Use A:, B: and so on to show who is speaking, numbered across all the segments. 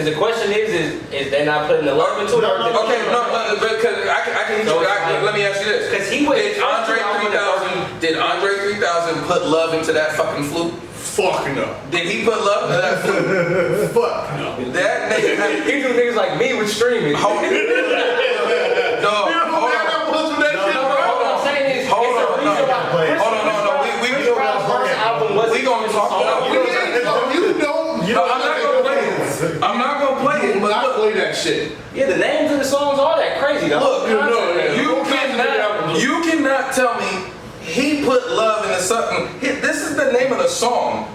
A: The question is they not putting the love into it?
B: Okay, no, because I can let me ask you this.
A: Because he went
B: Did Andre 3000 put love into that fucking flute?
C: Fuck no.
B: Did he put love into that flute?
C: Fuck no.
B: That nigga.
A: He do niggas like me with streaming.
B: Hold on. We gonna talk about I'm not gonna play it, but I play that shit.
A: Yeah, the names of the songs are that crazy.
B: Look, you cannot tell me he put love into something. This is the name of the song.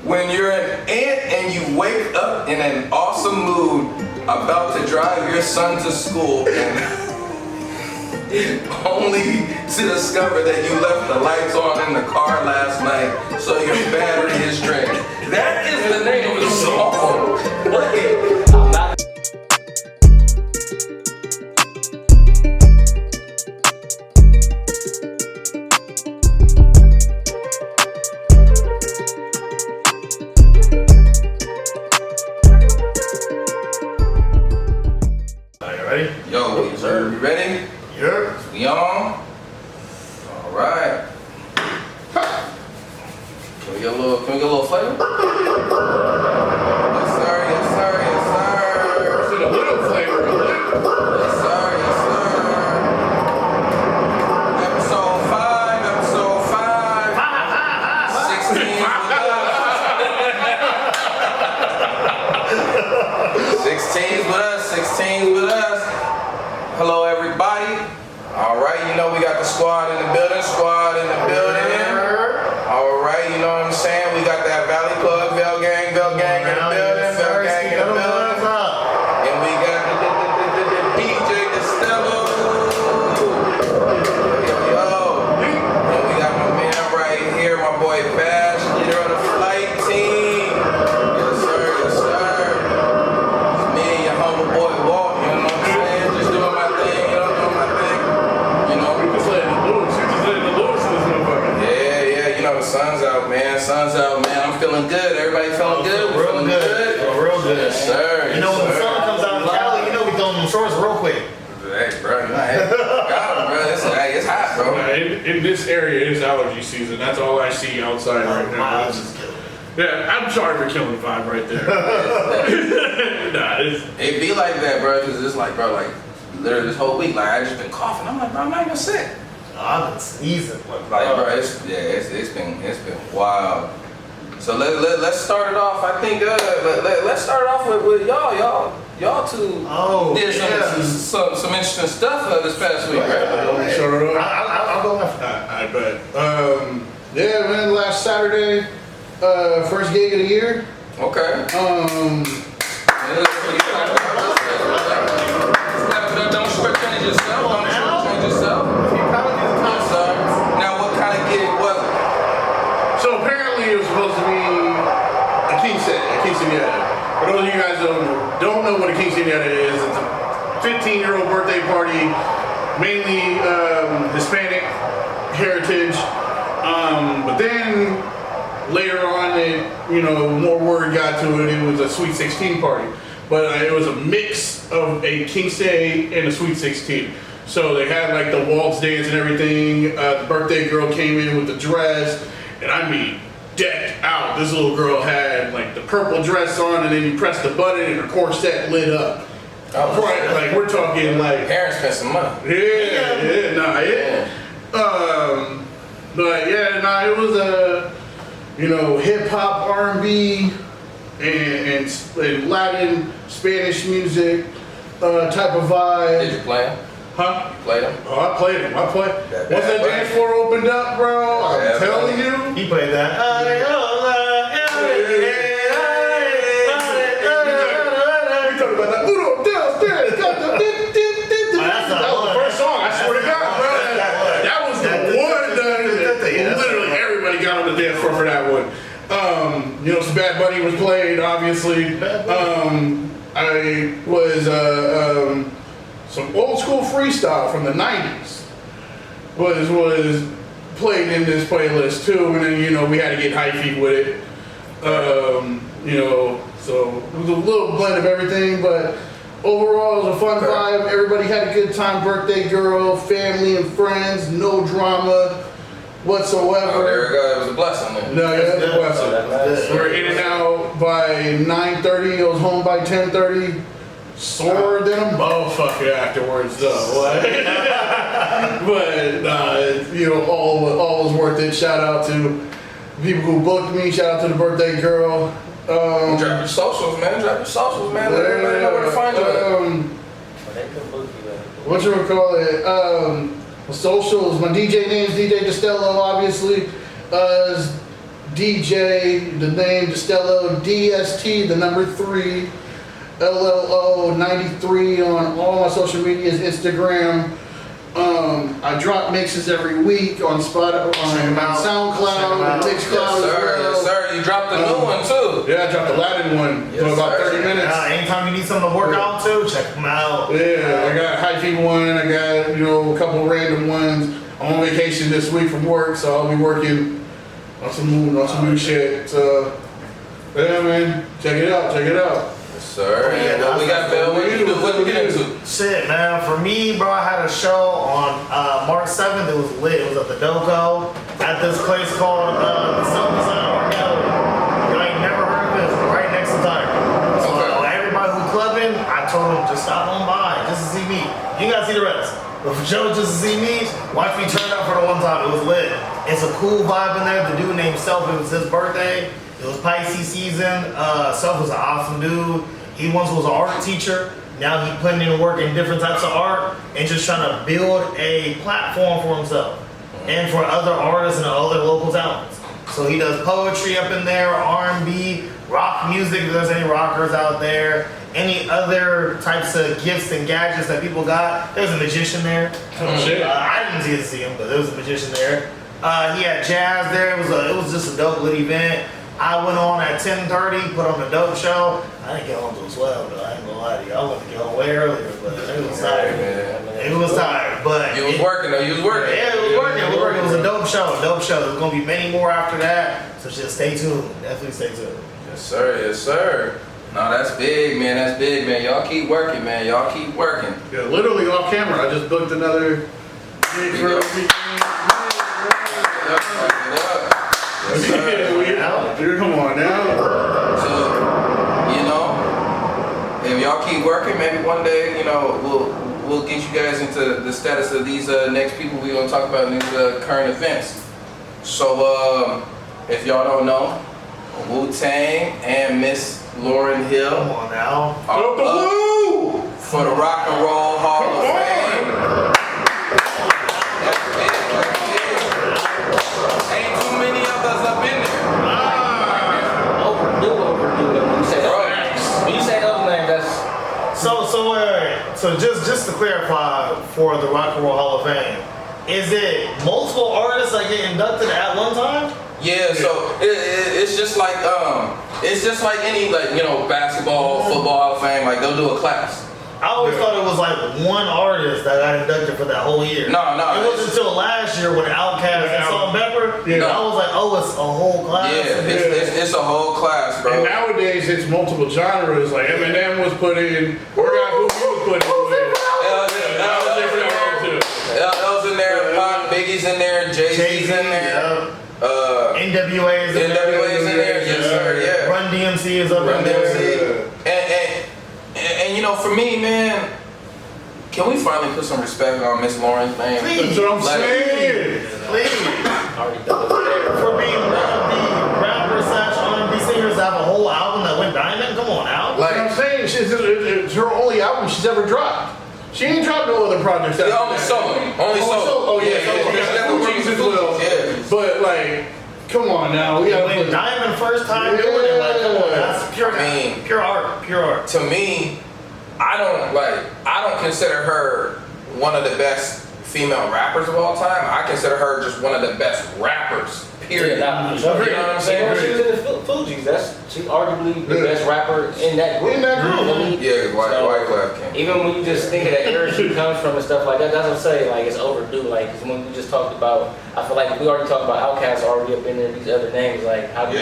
B: When you're an ant and you wake up in an awesome mood, about to drive your son to school, and only to discover that you left the lights on in the car last night, so your battery is drained. That is the name of the song. I'm not.
C: Are you ready?
B: Yo, you ready?
C: Yep.
B: We on? Alright. Can we get a little flavor? Yes sir, yes sir, yes sir.
C: Is it a little flavor?
B: Yes sir, yes sir. Episode 5, 16's with us. 16's with us. Hello everybody. Alright, you know we got the squad in the building, Alright, you know what I'm saying? We got that Valley Plug, VellGng in the building, VellGng in the building. And we got the DJ Destello. Yo. And we got my man right here, my boy Vash, leader of the flight team. Yes sir, yes sir. It's me and your humble boy Walt, you know what I'm saying? Just doing my thing, you know, doing my thing. You know,
C: We just letting it loose. You just letting it loose in this motherfucker.
B: yeah, you know the sun's out, man. I'm feeling good. Everybody feeling good?
D: Real good. Real good.
B: Yes, sir.
D: You know when the sun comes out in Cali, you know we throwing them shorts real quick.
B: Hey, bro, you know, got him, bro. It's hot, bro.
C: In this area, it's allergy season. That's all I see outside right now. Yeah, I'm sorry for killing the vibe right there.
B: It be like that, bro, because it's like, bro, like, literally this whole week, like, I just been coughing. I'm like, bro, I'm not even sick.
D: I've been sneezing.
B: Like, bro, it's been wild. So let's start it off. I think let's start it off with y'all two did some interesting stuff this past week, right?
C: Sure.
D: I'll go after.
C: I bet. Yeah, man. Last Saturday, first gig of the year.
B: Okay. Don't shortchange yourself. Now, what kind of gig was it?
C: So apparently it was supposed to be a quinceañera. For those of you guys that don't know what a quinceañera is, it's a 15-year-old birthday party, mainly Hispanic heritage. But then later on, more word got to it. It was a Sweet 16 party, but it was a mix of a quince and a Sweet 16. So they had like the waltz dance and everything. The birthday girl came in with the dress, and I mean, decked out. This little girl had like the purple dress on, and then you press the button and her corset lit up. Right, like we're talking like
B: Parents spent some money.
C: But yeah, it was a hip hop, R&B, and Latin, Spanish music type of vibe.
B: Did you play him?
C: Huh?
B: You played him?
C: Oh, I played him. Once that dance floor opened up, bro, I'm telling you.
D: He played that.
C: We talking about that. Uno, dos, tres, that was the first song. I swear to God, bro. That was the one that literally everybody got on the dance floor for that one. Some Bad Bunny was played, obviously. I was some old school freestyle from the 90s was played in this playlist too, and then we had to get hyphy with it. So it was a little blend of everything, but overall it was a fun vibe. Everybody had a good time. Birthday girl, family and friends, no drama whatsoever.
B: Oh, there we go. It was a blessing then.
C: No, yeah, it was a blessing. We were in and out by 9:30. I was home by 10:30. Sore than a motherfucker afterwards, though. But you know, all was worth it. Shout out to people who booked me. Shout out to the birthday girl.
B: Drop your socials, man. Drop your socials, man. Let everybody know where to find you.
C: What you would call it? Socials. My DJ name's DJ Destello, obviously. DJ, the name Destello, DST, the number 3, LLO 93 on all my social medias, Instagram. I drop mixes every week on Spotify, on SoundCloud, and Mixcloud as well.
B: Yes, sir. You dropped the new one too.
C: Yeah, I dropped the Latin one for about 30 minutes.
D: Anytime you need something to work out to, check them out.
C: Yeah, I got a hyphy one. I got a couple random ones. I'm on vacation this week from work, so I'll be working on some new shit. So yeah, man, check it out.
B: Yes, sir. Yeah, we got Bell. What we get into?
D: Shit, man. For me, bro, I had a show on March 7th. It was lit. It was at the Doco at this place called the Sun Design Art Gallery. You ain't never heard of this. Right next to Tiger. So everybody who clubbing, I told them just stop on by just to see me. You gotta see the rest. But for Joe just to see me, watch me turn up for the one time. It was lit. It's a cool vibe in there. The dude named Self, it was his birthday. It was Pisces season. Self was an awesome dude. He once was an art teacher. Now he's putting in work in different types of art and just trying to build a platform for himself and for other artists and other local talents. So he does poetry up in there, R&B, rock music, if there's any rockers out there, any other types of gifts and gadgets that people got. There's a magician there.
C: Oh, shit.
D: I didn't get to see him, but there was a magician there. He had jazz there. It was just a dope lit event. I went on at 10:30, put on a dope show. I didn't get home till 12, though. I ain't gonna lie to you. I wanted to get home way earlier, but it was tired. It was tired, but
B: You was working though. You was working.
D: Yeah, it was working. It was a dope show. There's gonna be many more after that, so just stay tuned. Definitely stay tuned.
B: Yes, sir. Yes, sir. No, that's big, man. That's big, man. Y'all keep working, man. Y'all keep working.
C: Yeah, literally off camera. I just booked another gig for
B: Yes, sir.
C: Dude, come on now.
B: So, if y'all keep working, maybe one day, we'll get you guys into the status of these next people we're gonna talk about in these current events. So, if y'all don't know, Wu-Tang and Miss Lauryn Hill
D: Come on now.
B: are up for the Rock and Roll Hall of Fame. That's big. Ain't too many of us up in there.
A: Overdue. When you say those names, that's
D: So just to clarify for the Rock and Roll Hall of Fame, is it multiple artists that get inducted at one time?
B: Yeah, so it's just like any basketball, football Hall of Fame. Like they'll do a class.
D: I always thought it was like one artist that got inducted for that whole year.
B: No.
D: It wasn't until last year when Outkast and Salt-N-Pepa.
C: Yeah.
D: I was like, oh, it's a whole class.
B: Yeah, it's a whole class, bro.
C: And nowadays it's multiple genres. Like Eminem was put in. Forgot who he was put in with.
B: LL's in there, Pac, Biggie's in there, Jay-Z's in there.
D: NWA is in there.
B: NWA's in there, yes sir, yeah.
D: Run DMC is up
B: Run
D: in there.
B: DMC. And for me, man, can we finally put some respect on Miss Lauren's name?
D: Please.
C: That's what I'm saying.
D: Please. For being the rapper slash R&B singers that have a whole album that went diamond, come on now.
C: Like I'm saying, it's her only album she's ever dropped. She ain't dropped no other projects.
B: Yeah, only solo.
C: Oh yeah,
B: Fugees
C: as well.
B: Yeah.
C: But like, come on now, we gotta
D: When
C: put
D: Diamond first time doing it, like, come on, that's pure art.
B: To me, I don't consider her one of the best female rappers of all time. I consider her just one of the best rappers. Period.
A: Yeah,
B: You know what I'm saying?
A: She was in the Fugees. She's arguably the best rapper in that group.
B: Yeah, White Clef King.
A: Even when you just think of the era she comes from and stuff like that, that's what I'm saying. Like it's overdue. Like 'cause when we just talked about, I feel like we already talked about Outkast already up in there. These other names, like how do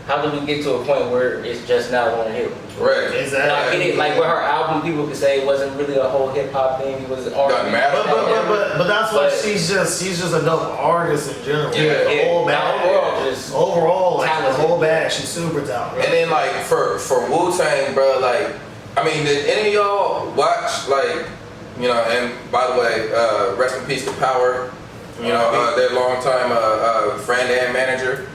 A: how do we get to a point where it's just now Lauryn Hill?
B: Right.
D: Exactly.
A: Like, it, like with her album, people could say it wasn't really a whole hip hop thing. It was an R&B.
B: Doesn't matter.
D: But that's why
A: But-
D: she's just a dope artist in general.
B: Yeah.
D: The whole
A: Now,
D: bag.
A: overall, just
D: Overall, like the
A: talented.
D: whole bag, she's super talented.
B: And then like for Wu-Tang, bro, like, I mean, did any of y'all watch, like, you know, and by the way, rest in peace to Power, you know, their longtime friend and manager.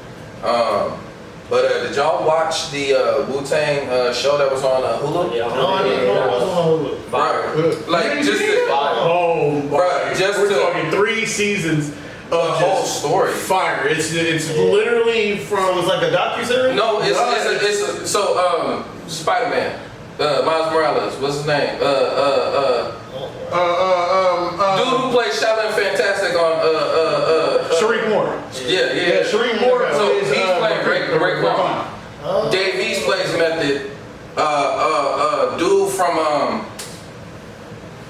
B: But did y'all watch the Wu-Tang show that was on Hulu?
A: Yeah,
D: No, I didn't know it was on Hulu.
A: Fire.
B: Like, just to,
C: Oh,
B: Bruh, just
C: we're
B: to-
C: talking 3 seasons
B: the
C: of
B: whole
C: just
B: story.
C: fire. It's literally
D: So
C: from
D: it's like a docuseries?
B: No, it's so Spider-Man, Miles Morales, what's his name? Dude who played Shaolin Fantastic on
C: Sharif Moore.
B: yeah.
C: Sharif Moore.
B: So
C: plays,
B: he's playing Raekwon.
D: Oh.
B: Dave East plays Method. Dude from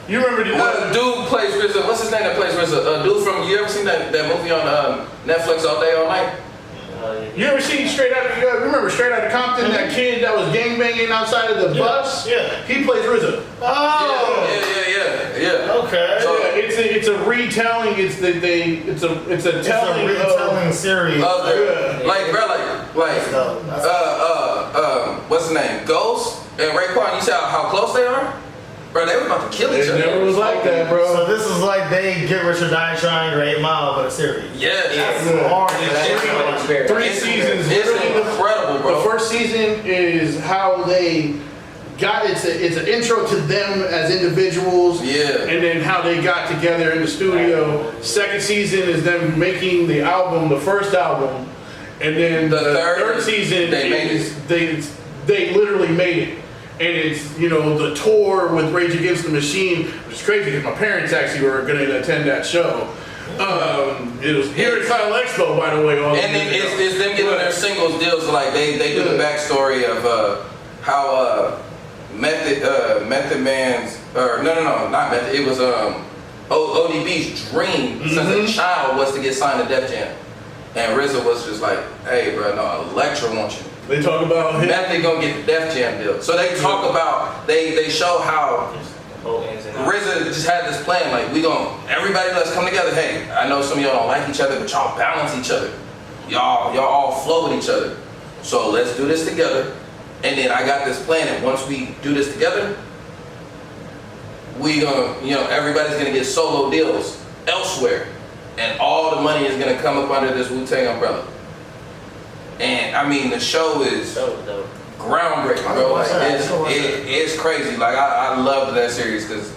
C: You remember the
B: dude plays RZA. What's his name that plays RZA? Dude from, you ever seen that movie on Netflix, All Day All Night?
C: You ever seen Straight Out? Remember Straight Out of Compton? That kid that was gangbanging outside of the bus.
D: Yeah.
C: He plays RZA.
D: Oh.
B: Yeah.
D: Okay.
B: So-
C: Yeah, it's a retelling. It's a
D: It's a
C: telling.
D: retelling series.
B: Like, bro, like,
D: That's
B: what's his name? Ghost and Raekwon. You see how close they are? Bro, they were about to kill each
C: It
B: other.
C: never was like that, bro.
D: So this is like they Get Rich or Die Trying or 8 Mile, but a series.
B: Yes.
D: That's
C: Yeah.
D: hard.
A: That's very-
C: 3 seasons.
B: It's
C: Literally,
B: incredible,
C: the
B: bro.
C: first season is how they got it's an intro to them as individuals.
B: Yeah.
C: And then how they got together in the studio. Second season is them making the album, the first album, and then
B: The
C: the
B: third,
C: third season
B: they made
C: is they literally made it. And it's, you know, the tour with Rage Against the Machine, which is crazy because my parents actually were going to attend that show. It was here at Kyle Expo, by the way.
B: And then it's them getting their singles deals. Like they do the backstory of how Method Man's or no, not Method. It was ODB's dream since a child was to get signed to Def Jam, and RZA was just like, hey, bro, no, Elektra wants you.
C: They talk about him.
B: Method gonna get the Def Jam deal. So they talk about they show how
A: whole ins and outs.
B: RZA just had this plan, like everybody let's come together. Hey, I know some of y'all don't like each other, but y'all balance each other. Y'all all flow with each other. So let's do this together. And then I got this plan, and once we do this together, we gonna, everybody's gonna get solo deals elsewhere. And all the money is gonna come up under this Wu-Tang umbrella. And I mean the show is
A: So dope.
B: groundbreaking, bro. Like it's crazy. Like I loved that series because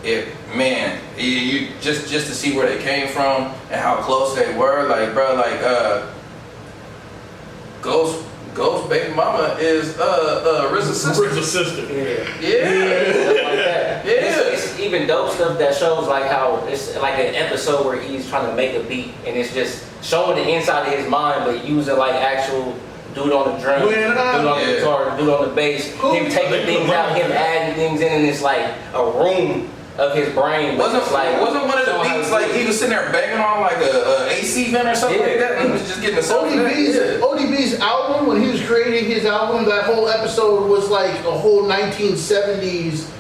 B: you just to see where they came from and how close they were. Like, bro, like Ghost baby mama is RZA's sister.
C: RZA's sister.
B: Yeah.
A: Stuff like that.
B: Yeah.
A: It's even dope stuff that shows like how it's like an episode where he's trying to make a beat and it's just showing the inside of his mind, but using like actual dude on the drum, dude on the guitar, dude on the bass, him taking things out, him adding things in, and it's like a room of his brain.
B: Wasn't one of the
A: showing
B: beats
A: how
B: like he was sitting there banging on like a AC vent or something like that, and he was just getting the sound.
C: ODB's album, when he was creating his album, that whole episode was like a whole 1970s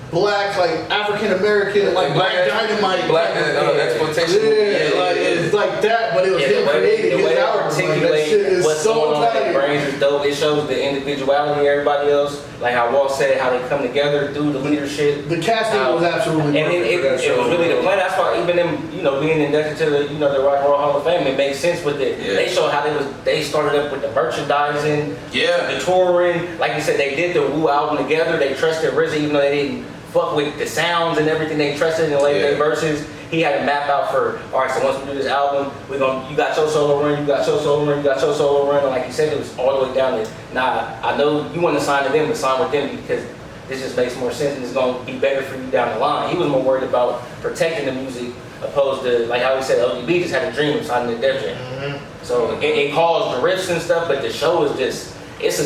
C: black, like African American, like Black Dynamite,
B: Black exploitation.
C: It's like that, but it was him creating
A: the way
C: his
A: they
C: album. Like, that
A: articulate
C: shit is
A: what's
C: so
A: going on in their
C: tight.
A: brains is dope. It shows the individuality of everybody else, like how Walt said, how they come together through the leadership.
C: The casting was absolutely
A: and
C: perfect for that
A: it
C: show.
A: was really the plan. That's why even them, being inducted to the, the Rock and Roll Hall of Fame, it makes sense with it.
B: Yeah.
A: They showed how they started up with the merchandising,
B: Yeah.
A: the touring. Like you said, they did the Wu album together. They trusted RZA, even though they didn't fuck with the sounds and everything. They trusted in the later day verses. He had a map out for, all right, so once we do this album, you got your solo run, you got your solo run, you got your solo run. And like you said, it was all the way down to, I know you want to sign to them, but sign with them because this just makes more sense and it's going to be better for you down the line. He was more worried about protecting the music opposed to, like how he said, LDB just had a dream of signing to Def Jam. So it caused the riffs and stuff, but the show is just, it's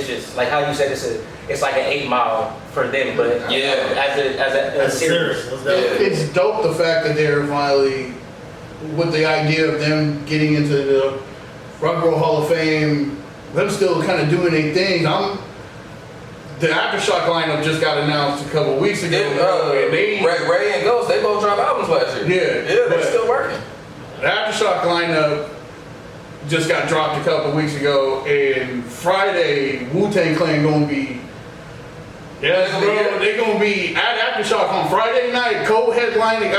A: just like how you said, it's like an 8 Mile for them, but as a series.
C: It's dope the fact that they're finally, with the idea of them getting into the Rock and Roll Hall of Fame, them still kind of doing their thing. The Aftershock lineup just got announced a couple weeks ago.
B: Ray and Ghost, they both dropped albums last year. Yeah, they're still working.
C: The Aftershock lineup just got dropped a couple weeks ago, and Friday, Wu-Tang Clan gonna be. Yes, bro, they're gonna be at Aftershock on Friday night, co-headlining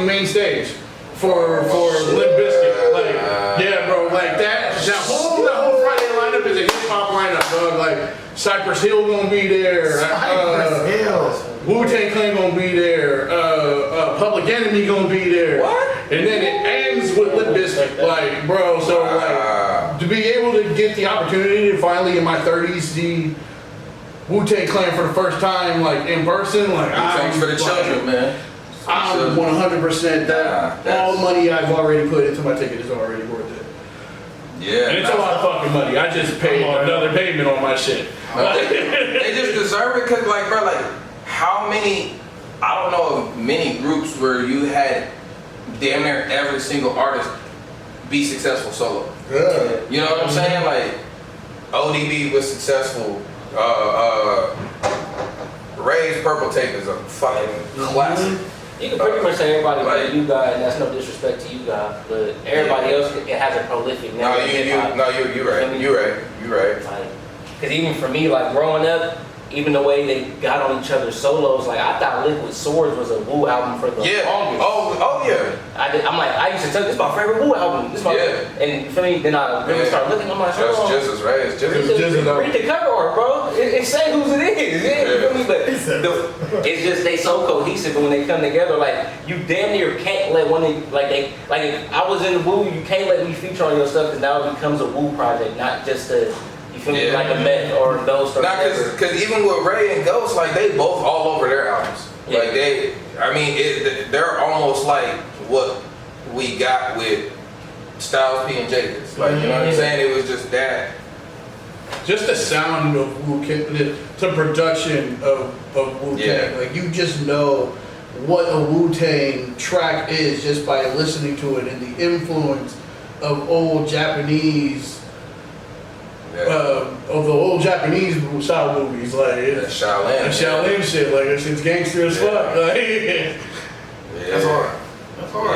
C: main stage for Limp Bizkit. Like, yeah, bro, like that whole Friday lineup is a hip hop lineup, dog. Like Cypress Hill gonna be there, Wu-Tang Clan gonna be there, Public Enemy gonna be there.
B: What?
C: And then it ends with Limp Bizkit, like, bro. So like, to be able to get the opportunity to finally in my 30s see Wu-Tang Clan for the first time, like in person, like
B: Thanks for the children, man.
C: I'm 100% that all money I've already put into my ticket is already worth it.
B: Yeah,
C: And it's a lot of fucking money. I just paid another payment on my shit.
B: They just deserve it because, like, bro, like, how many? I don't know of many groups where you had damn near every single artist be successful solo.
C: Yeah.
B: You know what I'm saying? Like, ODB was successful. Ray's Purple Tape is a fucking classic.
A: You can pretty much say everybody but you guys, and that's no disrespect to you guys, but everybody else it has a prolific name.
B: You're right.
A: Because even for me, like growing up, even the way they got on each other's solos, like I thought Liquid Swords was a Wu album for the longest.
B: Oh yeah.
A: I'm like, I used to tell this is my favorite Wu album. This is my and for me, then I really started looking. I'm like,
B: Just right. It's
A: read the cover art, bro. It say whose it is. You feel me? But it's just they so cohesive when they come together. Like you damn near can't let one of like if I was in the Wu, you can't let me feature on your stuff because now it becomes a Wu project, not just a. You feel me? Like a Met or those stuff.
B: Because even with Ray and Ghost, like they both all over their albums.
A: Yeah.
B: Like they're almost like what we got with Styles P and Jadakiss. Like you know what I'm saying? It was just that.
C: Just the sound of Wu-Tang, the production of Wu-Tang.
B: Yeah.
C: Like you just know what a Wu-Tang track is just by listening to it, and the influence of old Japanese. Of the old Japanese style movies, like Shaolin shit, like that shit's gangster as fuck. Like,
B: That's hard.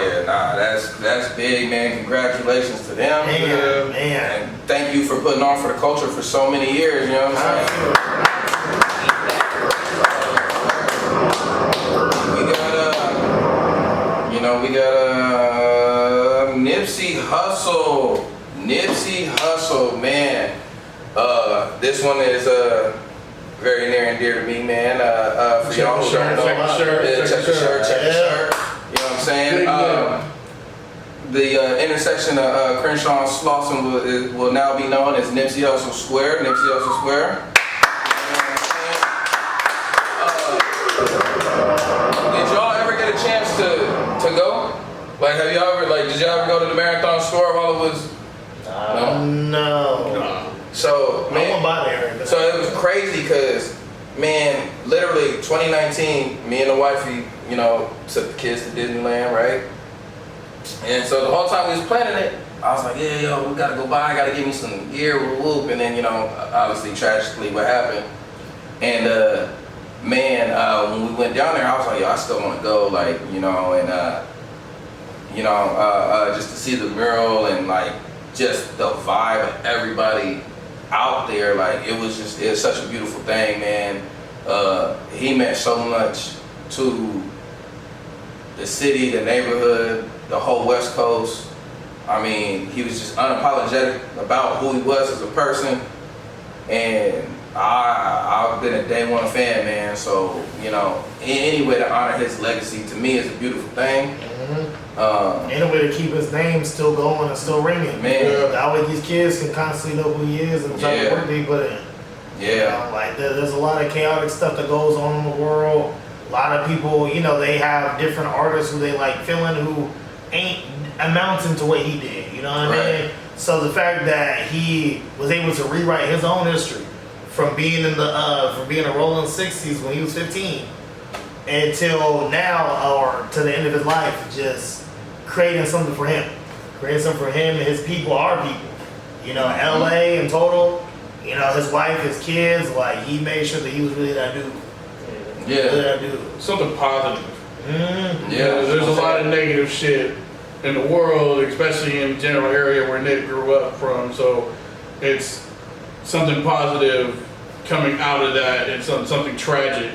B: Yeah, that's big, man. Congratulations to them.
D: Man.
B: And thank you for putting on for the culture for so many years. You know what I'm saying? We got Nipsey Hussle, man. This one is very near and dear to me, man. For y'all who don't know, check the shirt. You know what I'm saying? The intersection of Crenshaw and Slauson will now be known as Nipsey Hussle Square.
C: Did
B: y'all ever get a chance to go? Like, did y'all ever go to the Marathon store while it was?
D: No.
B: So, man,
D: I went by there.
B: so it was crazy because, man, literally 2019, me and the wifey, you know, took the kids to Disneyland, right? And so the whole time we was planning it, I was like, yeah, we gotta go by, I gotta get me some gear, whoop. And then, you know, obviously, tragically, what happened. And, when we went down there, I was like, I still wanna go, like, you know, and, just to see the mural and, like, just the vibe of everybody out there, like it was such a beautiful thing, man. He meant so much to the city, the neighborhood, the whole West Coast. I mean, he was just unapologetic about who he was as a person, and I've been a day one fan, man. So you know, any way to honor his legacy to me is a beautiful thing.
D: Any way to keep his name still going and still ringing.
B: Man.
D: That way these kids can constantly know who he is and the type of work they put in.
B: Yeah.
D: Like there's a lot of chaotic stuff that goes on in the world. A lot of people, you know, they have different artists who they like feeling who ain't amounting to what he did. You know what I mean? So the fact that he was able to rewrite his own history from being in the from being a Rolling 60s when he was 15 until now or to the end of his life, just creating something for him. created something for him and his people, our people. You know, LA in total, you know, his wife, his kids, like, he made sure that he was really that dude.
B: Yeah.
D: Really that dude.
C: Something positive.
D: Mm-hmm.
B: Yeah,
C: There's a lot of negative shit in the world, especially in the general area where Nick grew up from. So it's something positive coming out of that and something tragic.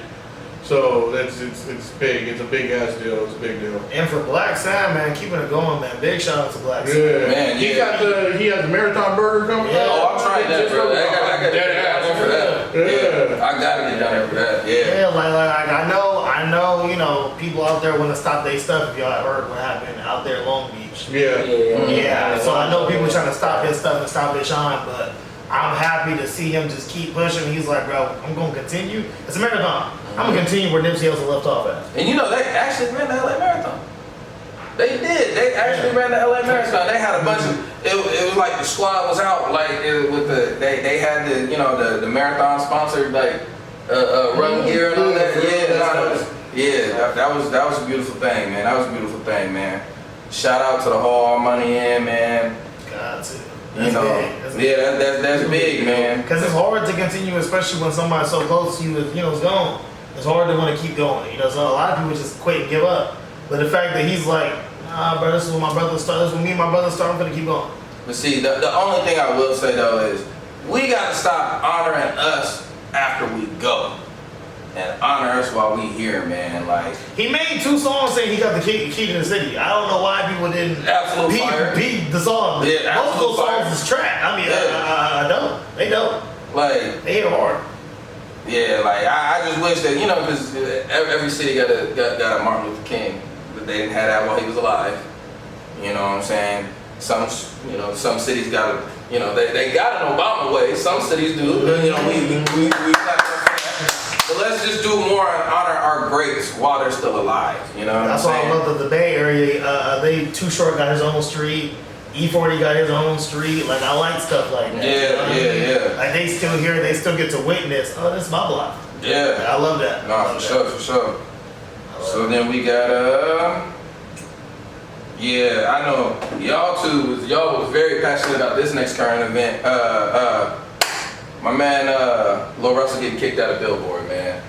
C: So it's big. It's a big ass deal. It's a big deal.
D: And for Black Sam, man, keeping it going, man. Big shout out to Black Sam.
C: Yeah,
B: Man,
C: he
B: yeah.
C: he has the marathon burger coming.
D: Yeah.
B: Oh, I'm trying that, bro. I got to get down there for that.
C: Yeah.
B: I got to get down there for that. Yeah.
D: Yeah, like I know, you know, people out there want to stop their stuff. If y'all heard what happened out there in Long Beach.
C: Yeah.
D: Yeah, so I know people trying to stop his stuff and stop his shine, but I'm happy to see him just keep pushing. He's like, bro, I'm gonna continue. It's a marathon. I'm gonna continue where Nipsey Hussle left off at.
B: And you know, they actually ran the LA Marathon. They did. They actually ran the LA Marathon. They had a bunch of. It was like the squad was out, like with the. They had the, you know, the marathon sponsored like run gear and all that. Yeah, that was a beautiful thing, man. That was a beautiful thing, man. Shout out to the whole money in, man.
D: Got to.
B: You know, that's big, man.
D: Because it's hard to continue, especially when somebody's so close to you is, you know, is gone. It's hard to want to keep going. You know, so a lot of people just quit and give up. But the fact that he's like, nah, bro, this is when my brother started. This is when me and my brother started. I'm gonna keep going.
B: But see, the only thing I will say though is we gotta stop honoring us after we go, and honor us while we here, man. Like,
D: He made 2 songs saying he got the key to the city. I don't know why people didn't
B: Absolute fire.
D: beat the song.
B: Yeah,
D: Most of those
B: absolute fire.
D: songs is trash. I mean,
B: Yeah.
D: I don't. They don't.
B: like,
D: They hit hard.
B: yeah, like I just wish that, you know, because every city got a Martin Luther King, but they didn't have that while he was alive. You know what I'm saying? Some cities got a, you know, they got an Obama way. Some cities do. You know, we but let's just do more and honor our greats while they're still alive. You know what
D: That's
B: I'm
D: why I
B: saying?
D: love that the Bay Area. They Too Short got his own street. E40 got his own street. Like, I like stuff like that. You know what I mean?
B: Yeah.
D: Like, they still here. They still get to witness. Oh, this is my block.
B: Yeah.
D: I love that.
B: No, for sure. So then we got yeah, I know y'all was very passionate about this next current event. My man Lil Russell getting kicked out of Billboard, man.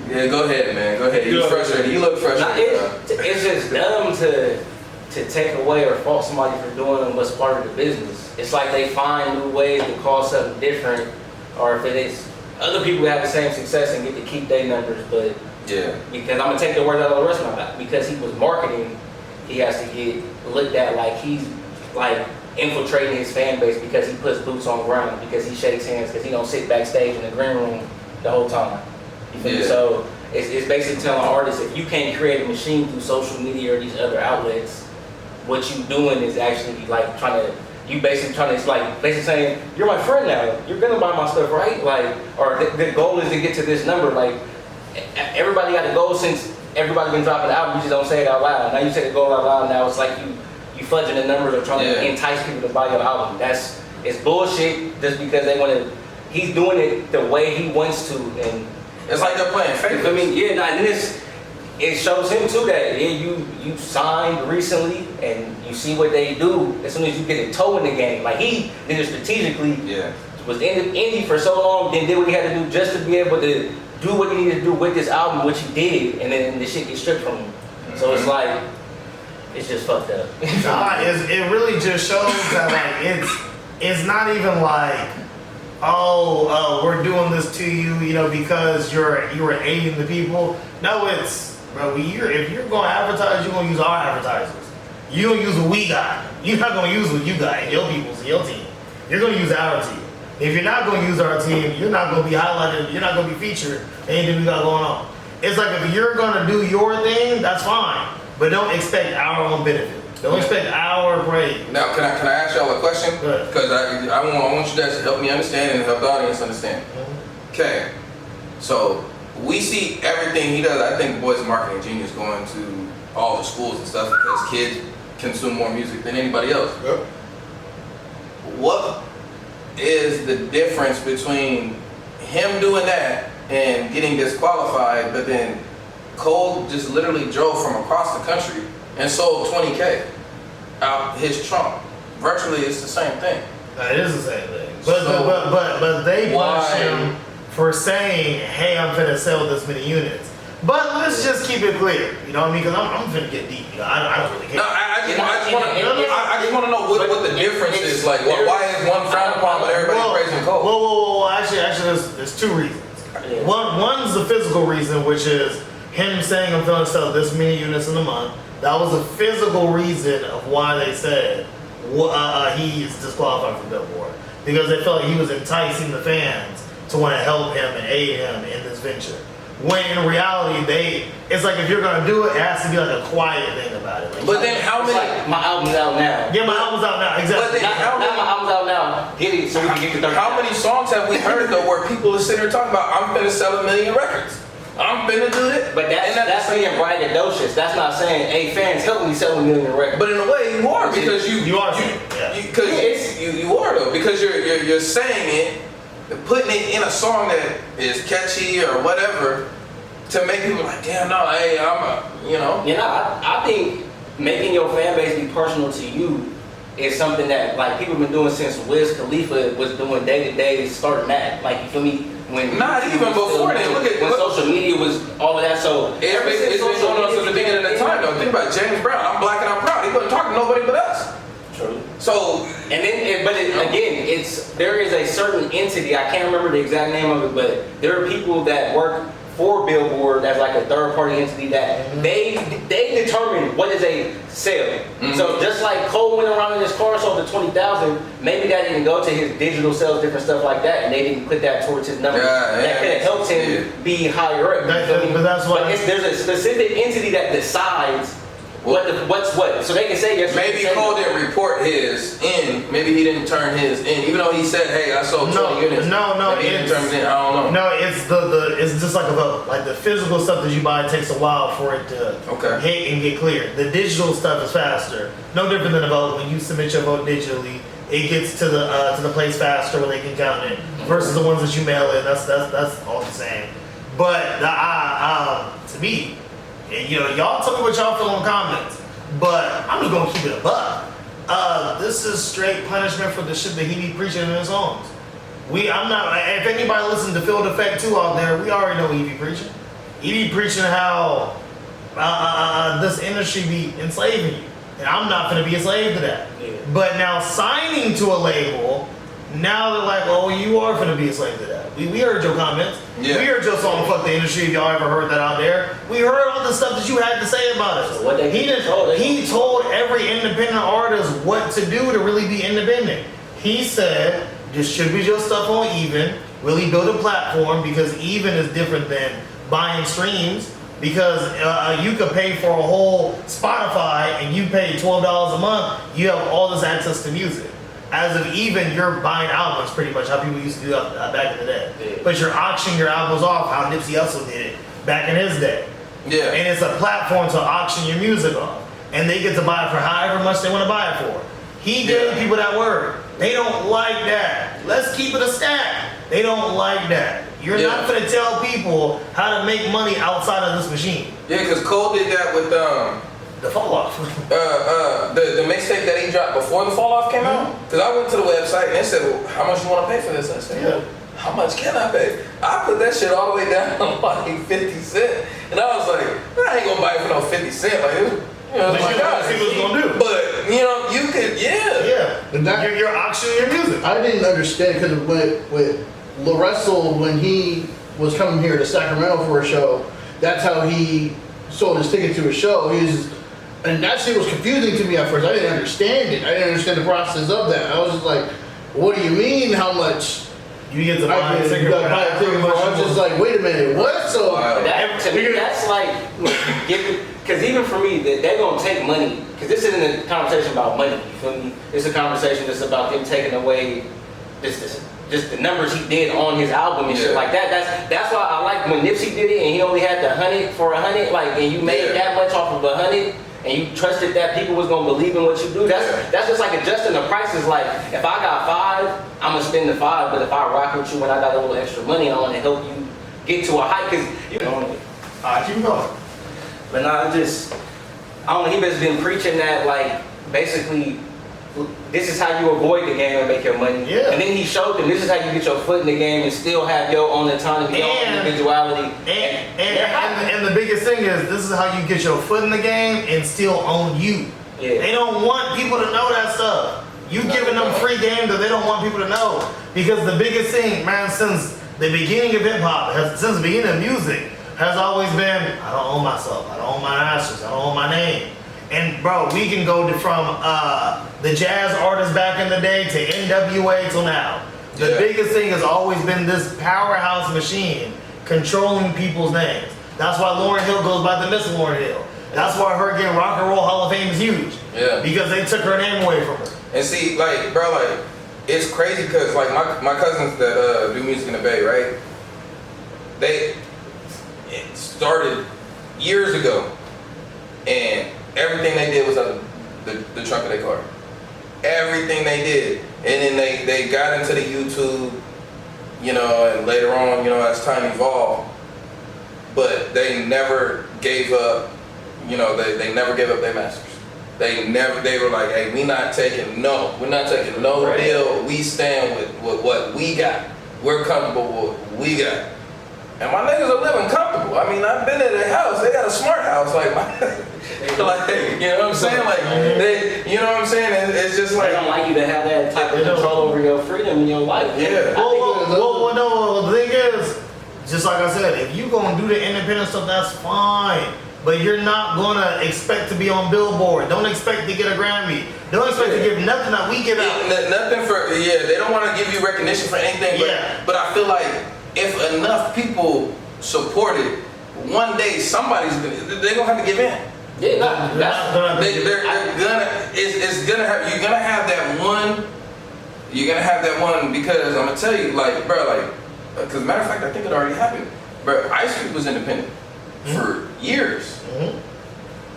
B: Yeah, go ahead, man. Go ahead. You frustrated. You look frustrated.
A: It's just dumb to take away or fault somebody for doing what's part of the business. It's like they find new ways to call something different, or if it is other people have the same success and get to keep their numbers, but
B: Yeah.
A: because I'm gonna take the word out of the rest of my mouth, because he was marketing, he has to get looked at like he's like infiltrating his fan base because he puts boots on ground, because he shakes hands, because he don't sit backstage in the green room the whole time. You feel me?
B: Yeah.
A: So it's basically telling artists, if you can't create a machine through social media or these other outlets, what you doing is actually like it's like basically saying, you're my friend now, you're gonna buy my stuff, right? Like, or the goal is to get to this number. Like, everybody got a goal since everybody been dropping the album, you just don't say it out loud. Now you say the goal out loud, now it's like you fudging the numbers or trying to entice people to buy your album. It's bullshit just because they want to. He's doing it the way he wants to, and
B: It's like they're playing favorites.
A: I mean, yeah, and it shows him too that you signed recently and you see what they do as soon as you get a toe in the game. Like, he did it strategically.
B: Yeah.
A: Was in indie for so long, then did what he had to do just to be able to do what he needed to do with this album, which he did, and then the shit gets stripped from him. So it's like, it's just fucked up.
D: Nah, it really just shows that like it's not even like, we're doing this to you, you know, because you were aiding the people. No, it's, bro, if you're gonna advertise, you're gonna use our advertisers. You're gonna use what we got. You're not gonna use what you got and your people's and your team. You're gonna use our team. If you're not gonna use our team, you're not gonna be highlighted, you're not gonna be featured in anything we got going on. It's like, if you're gonna do your thing, that's fine. But don't expect our own benefit. Don't expect our praise.
B: Now, can I ask y'all a question?
D: Go ahead.
B: Because I want you guys to help me understand and help the audience understand. Okay, so we see everything he does. I think the boy's a marketing genius, going to all the schools and stuff, because kids consume more music than anybody else.
C: Yep.
B: What is the difference between him doing that and getting disqualified, but then Cole just literally drove from across the country and sold 20K? out his trunk. Virtually, it's the same thing.
D: It is the same thing. But they punished him for saying, hey, I'm finna sell this many units. But let's just keep it clear. You know what I mean? Because I'm finna get deep. You know, I don't really care.
B: No, I just want to know what the difference is. Like, why is one frowned upon but everybody praising Cole?
D: Well, actually, there's two reasons. One's the physical reason, which is him saying I'm going to sell this many units in a month. That was a physical reason of why they said he is disqualified from Billboard. Because they felt like he was enticing the fans to want to help him and aid him in this venture. When in reality, it's like if you're going to do it, it has to be like a quiet thing about it. Like,
B: but then how many?
A: Like, my album's out now.
D: Yeah, my album's out now. Exactly.
B: But then
A: Now my album's out now. Get it so we can get to 30.
B: How many songs have we heard though where people are sitting there talking about I'm finna sell 1 million records? I'm finna do it.
A: But that's being braggadocious. That's not saying, hey fans, help me sell 1 million records.
B: But in a way you are because you are though because you're saying it. Putting it in a song that is catchy or whatever to make people like, damn, no, hey,
A: I think making your fan base be personal to you is something that like people have been doing since Wiz Khalifa was doing day-to-day starting that. Like, you feel me? When
B: not even before then.
A: When social media was all of that. So
B: it's been going on since the beginning of the time though. Think about James Brown. I'm black and I'm proud. He wasn't talking to nobody but us.
A: True.
B: So
A: again, there is a certain entity. I can't remember the exact name of it, but there are people that work for Billboard as like a third party entity that they determine what is a sale. So just like Cole went around in his car sold to 20,000, maybe that didn't go to his digital sales, different stuff like that, and they didn't put that towards his number. That could have helped him be higher up.
D: But that's why
A: there's a specific entity that decides what's what. So they can say yes.
B: Maybe Cole didn't report his in. Maybe he didn't turn his in, even though he said, "Hey, I sold 20 units."
D: No,
B: he didn't turn his in. I don't know.
D: No, it's it's just like a vote. Like the physical stuff that you buy takes a while for it to hit and get cleared. The digital stuff is faster. No different than a vote. When you submit your vote digitally, it gets to the place faster where they can count it versus the ones that you mail in. That's all the same. But to me. And, y'all tell me what y'all feel in the comments, but I'm just gonna keep it a buck. This is straight punishment for the shit that he be preaching in his songs. I'm not. If anybody listens to Field Effect 2 out there, we already know what he be preaching. He be preaching how this industry be enslaving you, and I'm not gonna be a slave to that. Yeah. But now signing to a label, now they're like, oh, you are gonna be a slave to that. We heard your comments. Yeah. We heard your song "Fuck the Industry." If y'all ever heard that out there, we heard all the stuff that you had to say about it. So he told every independent artist what to do to really be independent. He said, distribute your stuff on Even. Really build a platform because Even is different than buying streams. Because you could pay for a whole Spotify and you pay $12 a month. You have all this access to music. As of Even, you're buying albums pretty much how people used to do back in the day. Yeah. But you're auctioning your albums off how Nipsey Hussle did it back in his day. Yeah. And it's a platform to auction your music off. And they get to buy it for however much they want to buy it for. He gave people that word. They don't like that. Let's keep it a stack. They don't like that. You're not going to tell people how to make money outside of this machine.
B: Yeah, because Cole did that with
D: the Fall Off.
B: The mixtape that he dropped before the Fall Off came out. Because I went to the website and they said, well, how much you want to pay for this? I said, well, how much can I pay? I put that shit all the way down to like 50 cents. And I was like, I ain't going to buy it for no 50 cents. Like, it's my God.
D: See what it's going to do.
B: But, you could,
D: Yeah. You're auctioning your music.
E: I didn't understand because with LaRussell, when he was coming here to Sacramento for a show, that's how he sold his ticket to a show. And that shit was confusing to me at first. I didn't understand it. I didn't understand the process of that. I was just like, what do you mean how much
D: you get to buy a ticket?
E: I was just like, wait a minute, what? So
A: to me, that's like, because even for me, they're going to take money. Because this isn't a conversation about money, you feel me? It's a conversation that's about them taking away just the numbers he did on his album and shit like that. That's why I like when Nipsey did it and he only had the 100 for 100, like, and you made that much off of 100 and you trusted that people was gonna believe in what you do. That's just like adjusting the prices. Like, if I got 5, I'm gonna spend the 5, but if I rock with you when I got a little extra money, I want to help you get to a height, because you know.
D: Alright, keep going.
A: But nah, I don't know, he has been preaching that, like, basically, this is how you avoid the game and make your money.
D: Yeah.
A: And then he showed them this is how you get your foot in the game and still have your own autonomy, your own
D: And-
A: individuality.
D: And the biggest thing is, this is how you get your foot in the game and still own you.
A: Yeah.
D: They don't want people to know that stuff. You giving them free game that they don't want people to know. Because the biggest thing, man, since the beginning of hip hop, since the beginning of music, has always been, I don't own myself, I don't own my masters, I don't own my name. And bro, we can go from the jazz artists back in the day to NWA till now. The biggest thing has always been this powerhouse machine controlling people's names. That's why Lauryn Hill goes by the Miss Lauryn Hill. That's why her getting Rock and Roll Hall of Fame is huge.
B: Yeah.
D: Because they took her name away from her.
B: And see, like, bro, like, it's crazy because, like, my cousins that do music in the Bay, right? It started years ago, and everything they did was on the trunk of their car. Everything they did. And then they got into the YouTube, you know, and later on, you know, as time evolved, but they never gave up, you know, they never gave up their masters. They were like, hey, we're not taking no deal. We stand with what we got. We're comfortable with what we got. And my niggas are living comfortable. I mean, I've been at their house. They got a smart house. Like, like, you know what I'm saying? Like, you know what I'm saying? It's just like,
A: They don't like you to have that type of control over your freedom in your life.
B: Yeah.
D: Well, no, the thing is, just like I said, if you gonna do the independent stuff, that's fine. But you're not gonna expect to be on Billboard. Don't expect to get a Grammy. Don't expect to give nothing that we give out.
B: Nothing for, they don't want to give you recognition for anything. But I feel like if enough people support it, one day they're gonna have to give in.
A: Yeah,
B: You're gonna have that one because I'm gonna tell you, like, bro, like, because matter of fact, I think it already happened. Bro, Ice Cube was independent for years.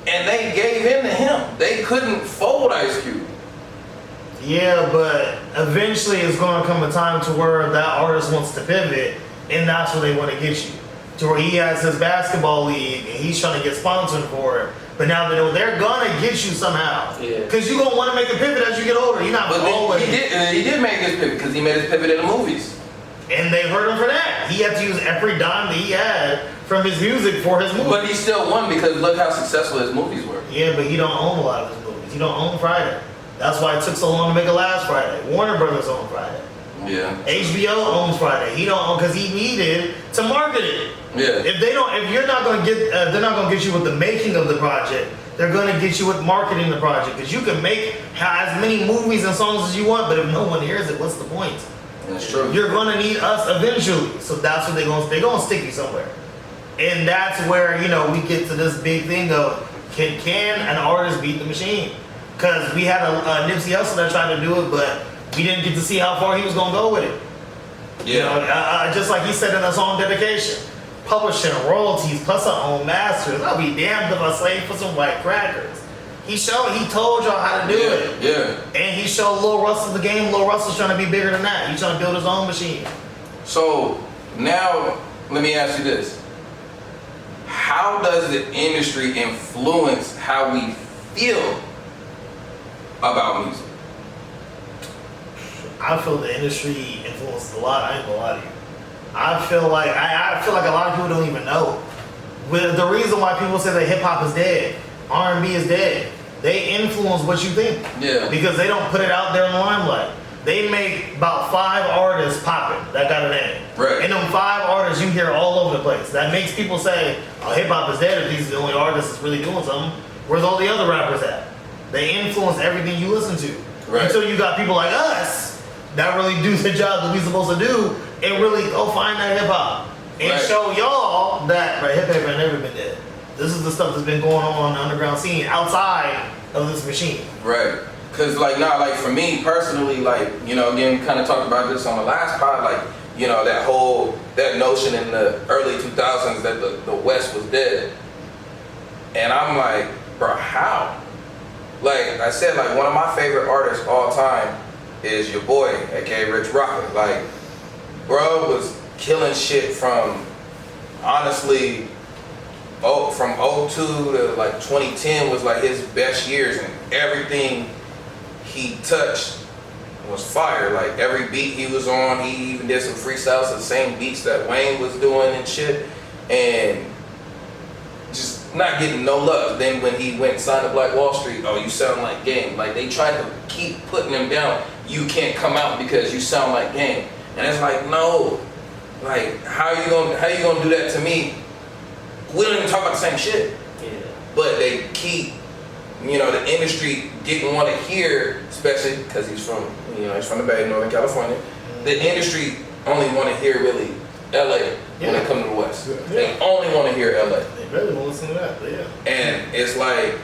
B: And they gave in to him. They couldn't fold Ice Cube.
D: Yeah, but eventually it's going to come a time to where that artist wants to pivot, and that's where they want to get you. To where he has his basketball league, and he's trying to get sponsored for it. But now they know they're going to get you somehow. Yeah. Because you're going to want to make a pivot as you get older. You're not always...
B: He did make his pivot, because he made his pivot in the movies.
D: And they heard him for that. He had to use every dime that he had from his music for his movie.
B: But he still won because look how successful his movies were.
D: Yeah, but he don't own a lot of his movies. He don't own Friday. That's why it took so long to make a last Friday. Warner Brothers own Friday.
B: Yeah.
D: HBO owns Friday. He don't own because he needed to market it.
B: Yeah.
D: If you're not gonna get, they're not gonna get you with the making of the project. They're gonna get you with marketing the project because you can make as many movies and songs as you want, but if no one hears it, what's the point?
B: That's true.
D: You're gonna need us eventually, so that's what they're gonna stick you somewhere, and that's where we get to this big thing of can an artist beat the machine? Because we had a Nipsey Hussle that tried to do it, but we didn't get to see how far he was gonna go with it.
B: Yeah.
D: Just like he said in the song Dedication, publishing royalties plus our own masters. I'll be damned if I slave for some white crackers. He told y'all how to do it.
B: Yeah.
D: And he showed Lil Russell the game. Lil Russell's trying to be bigger than that. He's trying to build his own machine.
B: So now let me ask you this. How does the industry influence how we feel about music?
D: I feel the industry influences a lot. I ain't gonna lie to you. I feel like a lot of people don't even know. The reason why people say that hip hop is dead, R&B is dead, they influence what you think.
B: Yeah.
D: Because they don't put it out there in the limelight. They make about 5 artists popping that got a name.
B: Right.
D: And them 5 artists you hear all over the place. That makes people say, oh, hip hop is dead if these are the only artists that's really doing something. Where's all the other rappers at? They influence everything you listen to.
B: Right.
D: Until you got people like us that really do the job that we supposed to do and really go find that hip hop and show y'all that hip hop ain't never been dead. This is the stuff that's been going on the underground scene outside of this machine.
B: Right. Cause like for me personally, again, kind of talked about this on the last pod, that notion in the early 2000s that the West was dead. And I'm like, bro, how? Like I said, one of my favorite artists all time is your boy, aka Rich Rocker. Like, bro was killing shit from, honestly, from '02 to like 2010 was like his best years, and everything he touched was fire. Like every beat he was on, he even did some freestyles to the same beats that Wayne was doing and shit, and just not getting no love. Then when he went and signed to Black Wall Street, oh, you sound like Game. Like they tried to keep putting him down. You can't come out because you sound like Game, and it's like no, like how you gonna do that to me? We don't even talk about the same shit.
A: Yeah.
B: But they keep, the industry didn't want to hear, especially because he's from the Bay, Northern California. The industry only want to hear really LA when they come to the West.
D: Yeah.
B: They only want to hear LA.
D: They really won't listen to that, but yeah.
B: And it's like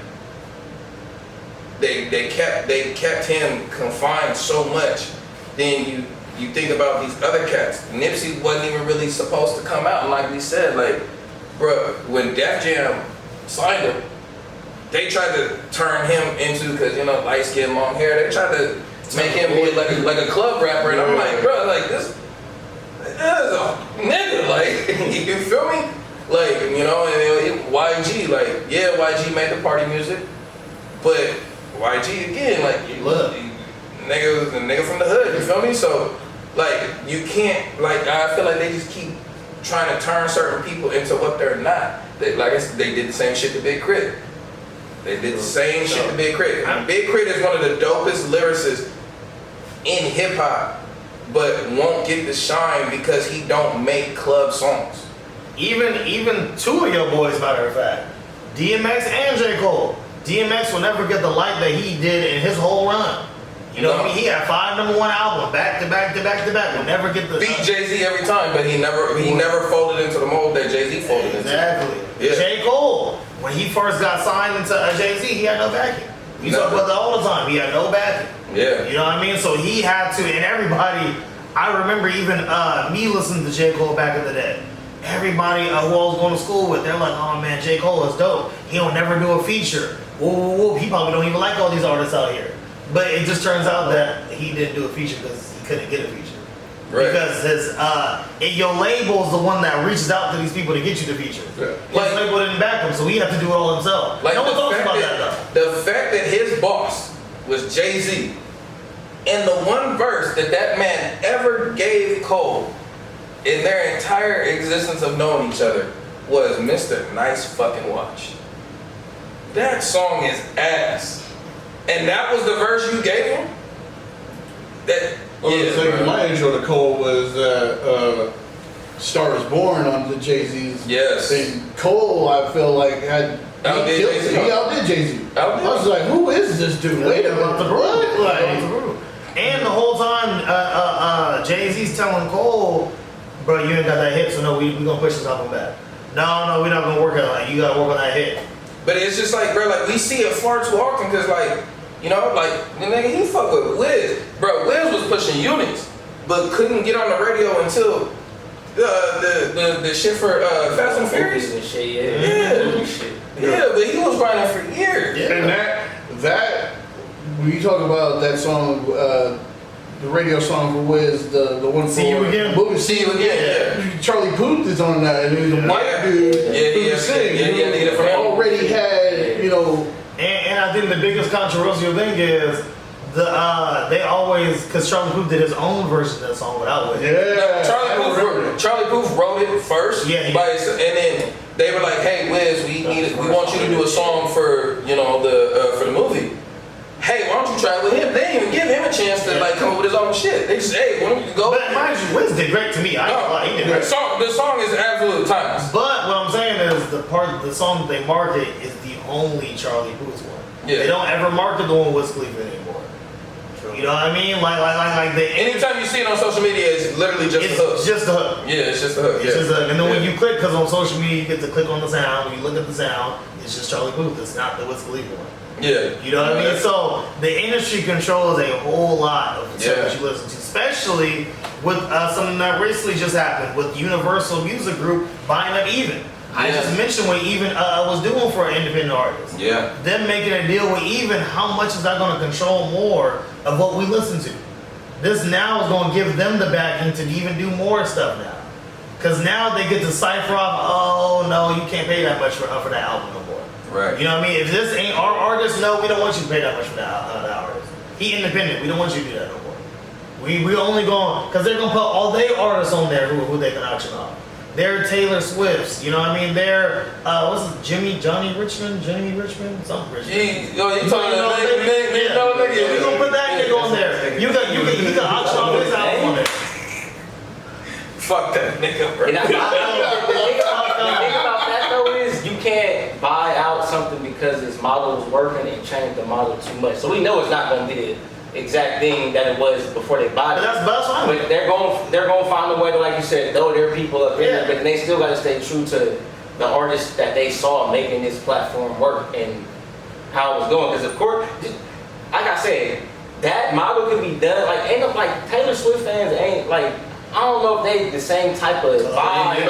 B: they kept him confined so much. Then you think about these other cats. Nipsey wasn't even really supposed to come out, and like we said, like, bruh, when Def Jam signed him, they tried to turn him into, because light skin, long hair. They tried to make him be like a club rapper, and I'm like, bro, like this is a nigga, like you feel me? Like and YG, like yeah, YG made the party music, but YG again, like nigga was a nigga from the hood. You feel me? So like you can't, like I feel like they just keep trying to turn certain people into what they're not. They did the same shit to Big Crit. They did the same shit to Big Crit. And Big Crit is one of the dopest lyricists in hip hop, but won't get the shine because he don't make club songs.
D: Even two of your boys, matter of fact, DMX and J. Cole. DMX will never get the light that he did in his whole run. You know what I mean? He had 5 #1 albums back to back to back to back. Will never get the
B: beat Jay-Z every time, but he never folded into the mold that Jay-Z folded into.
D: Exactly.
B: Yeah.
D: J. Cole, when he first got signed into Jay-Z, he had no backing. We talk about that all the time. He had no backing.
B: Yeah.
D: You know what I mean? So he had to, and everybody, I remember even me listening to J. Cole back in the day. Everybody who I was going to school with, they're like, oh man, J. Cole is dope. He'll never do a feature. Whoa. He probably don't even like all these artists out here. But it just turns out that he didn't do a feature because he couldn't get a feature.
B: Right.
D: Because your label's the one that reaches out to these people to get you the feature.
C: Yeah.
D: His label didn't back him, so he had to do it all himself.
B: Like
D: no one talks about
B: that
D: though.
B: The fact that his boss was Jay-Z, and the one verse that man ever gave Cole in their entire existence of knowing each other was Mr. Nice Fucking Watch. That song is ass. And that was the verse you gave him?
E: My intro to Cole was Star Is Born on the Jay-Z's.
B: Yes.
E: And Cole, I feel like he outdid Jay-Z. I was like, who is this dude? Wait a minute, what? Like,
D: and the whole time, Jay-Z's telling Cole, bro, you ain't got that hit, so no, we gonna push this album back. No, we're not gonna work on that. You gotta work on that hit.
B: But it's just like, bro, like we see it far too often because, like, like the nigga he fuck with Wiz, bro. Wiz was pushing units, but couldn't get on the radio until the shit for Fast and Furious.
A: And shit,
B: Yeah, but he was grinding for years.
E: Yeah. And that when you talk about that song, the radio song for Wiz, the one for
D: See You Again.
B: See You Again. Yeah.
E: Charlie Puth is on that, and the white dude who sing, already had,
D: And I think the biggest controversial thing is they always, because Charlie Puth did his own version of that song without Wiz.
E: Yeah.
B: Charlie Puth wrote it first.
D: Yeah.
B: And then they were like, "Hey Wiz, we want you to do a song for for the movie. Hey, why don't you try it with him?" They didn't even give him a chance to come up with his own shit. They just, "Hey, why don't you go?"
D: But mind you, Wiz did great to me. He did great.
B: The song is absolute timeless.
D: But what I'm saying is the song that they market is the only Charlie Puth one.
B: Yeah.
D: They don't ever market the one with Wiz Khalifa anymore. You know what I mean?
B: Anytime you see it on social media, it's literally just the hook.
D: It's just the hook.
B: Yeah, it's just the hook.
D: It's just the hook. And then when you click, because on social media you get to click on the sound. When you look at the sound, it's just Charlie Puth. It's not the Wiz Khalifa one.
B: Yeah.
D: You know what I mean? So the industry controls a whole lot of the stuff that you listen to, especially with something that recently just happened with Universal Music Group buying up Even. I just mentioned what Even was doing for an independent artist.
B: Yeah.
D: Them making a deal with Even, how much is that going to control more of what we listen to? This now is going to give them the backing to even do more stuff now. Because now they get to cipher off, oh no, you can't pay that much for that album no more.
B: Right.
D: You know what I mean? If this ain't our artist, no, we don't want you to pay that much for that artist. He independent, we don't want you to do that no more. We only going, because they're going to put all their artists on there who they can auction off. They're Taylor Swift's, you know what I mean? They're, what's it, Johnny Richmond, something Richmond.
B: You talking about nigga?
D: We gonna put that nigga on there. You can auction off his album on there.
B: Fuck that nigga, bro.
A: And the thing about that though is you can't buy out something because this model is working and change the model too much. So we know it's not gonna be the exact thing that it was before they bought it.
D: That's fine.
A: But they're going to find a way to, like you said, throw their people up in there, but they still got to stay true to the artists that they saw making this platform work and how it was going. Because of course, like I said, that model could be done. Like ain't no, like Taylor Swift fans ain't like, I don't know if they the same type of vibe. I'm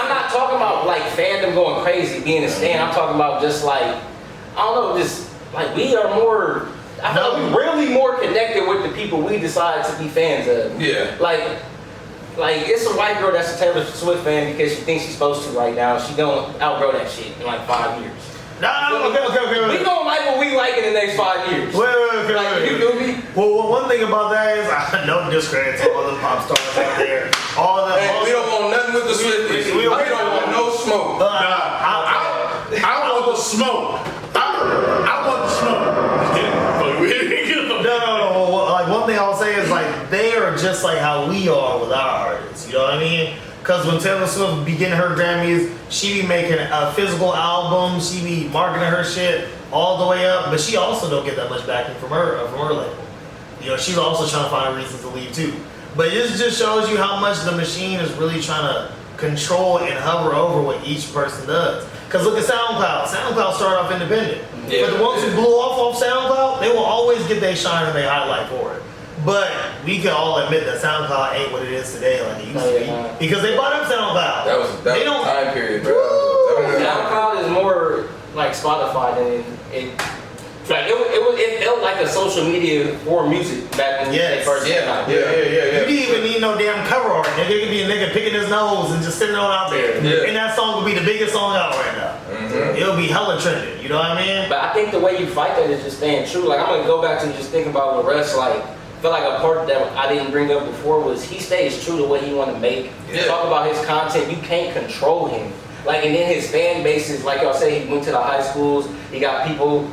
A: not talking about like fandom going crazy, being a stan. I'm talking about just like, I don't know, just like we are more. I feel like we're really more connected with the people we decide to be fans of.
B: Yeah.
A: Like it's a white girl that's a Taylor Swift fan because she thinks she's supposed to right now. She don't outgrow that shit in like 5 years.
D: Okay.
A: We gonna like what we like in the next 5 years.
D: Wait.
A: You feel me?
D: Well, one thing about that is, no discredit to all the pop stars out there.
B: We don't want nothing with the Swifties. We don't want no smoke.
C: I want the smoke. I want the smoke.
D: No. Like one thing I'll say is like they are just like how we are with our artists. You know what I mean? Because when Taylor Swift be getting her Grammys, she be making a physical album. She be marketing her shit all the way up, but she also don't get that much backing from her label. You know, she's also trying to find reasons to leave too. But this just shows you how much the machine is really trying to control and hover over what each person does. Because look at SoundCloud. SoundCloud started off independent.
B: Yeah,
D: but the ones who blew off SoundCloud, they will always get their shine and their highlight for it. But we can all admit that SoundCloud ain't what it is today like it used to be. Because they bought up SoundCloud.
B: That was time period, bro.
A: SoundCloud is more like Spotify than it. Like it felt like a social media for music back when they first came out.
D: You didn't even need no damn cover art. Nigga, it could be a nigga picking his nose and just sitting on out there.
B: Yeah.
D: And that song would be the biggest song out right now.
B: Mm-hmm.
D: It'll be hella trending. You know what I mean?
A: But I think the way you fight that is just staying true. Like I'm gonna go back to just thinking about with Russ. Like I feel like a part that I didn't bring up before was he stays true to what he want to make.
B: Yeah.
A: Talk about his content. You can't control him. Like and then his fan bases, like y'all say, he went to the high schools. He got people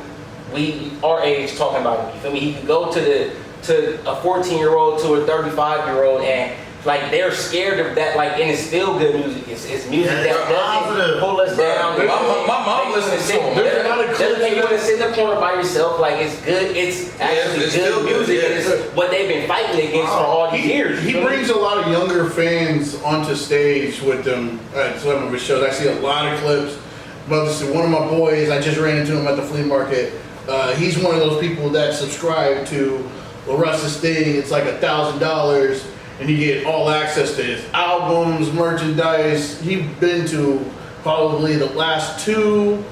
A: our age talking about him. You feel me? He could go to a 14-year-old to a 35-year-old and like they're scared of that. Like and it's still good music. It's music that doesn't pull us down.
B: My mom listens to him.
A: Doesn't make you want to sit in the corner by yourself. Like it's good. It's actually
B: it's
A: good
B: still good,
A: music.
B: yeah.
A: And it's what they've been fighting against for all these years.
C: He brings a lot of younger fans onto stage with them at some of his shows. I see a lot of clips. But this is one of my boys. I just ran into him at the flea market. He's one of those people that subscribe to Russ's thing. It's like $1,000, and you get all access to his albums, merchandise. He's been to probably the last 2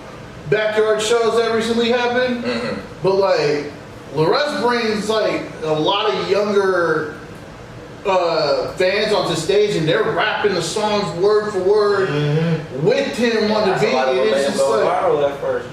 C: backyard shows that recently happened. Mm-hmm. But like, Russ brings like a lot of younger fans onto stage, and they're rapping the songs word for word with him on the beat. It's just like,
A: viral at first.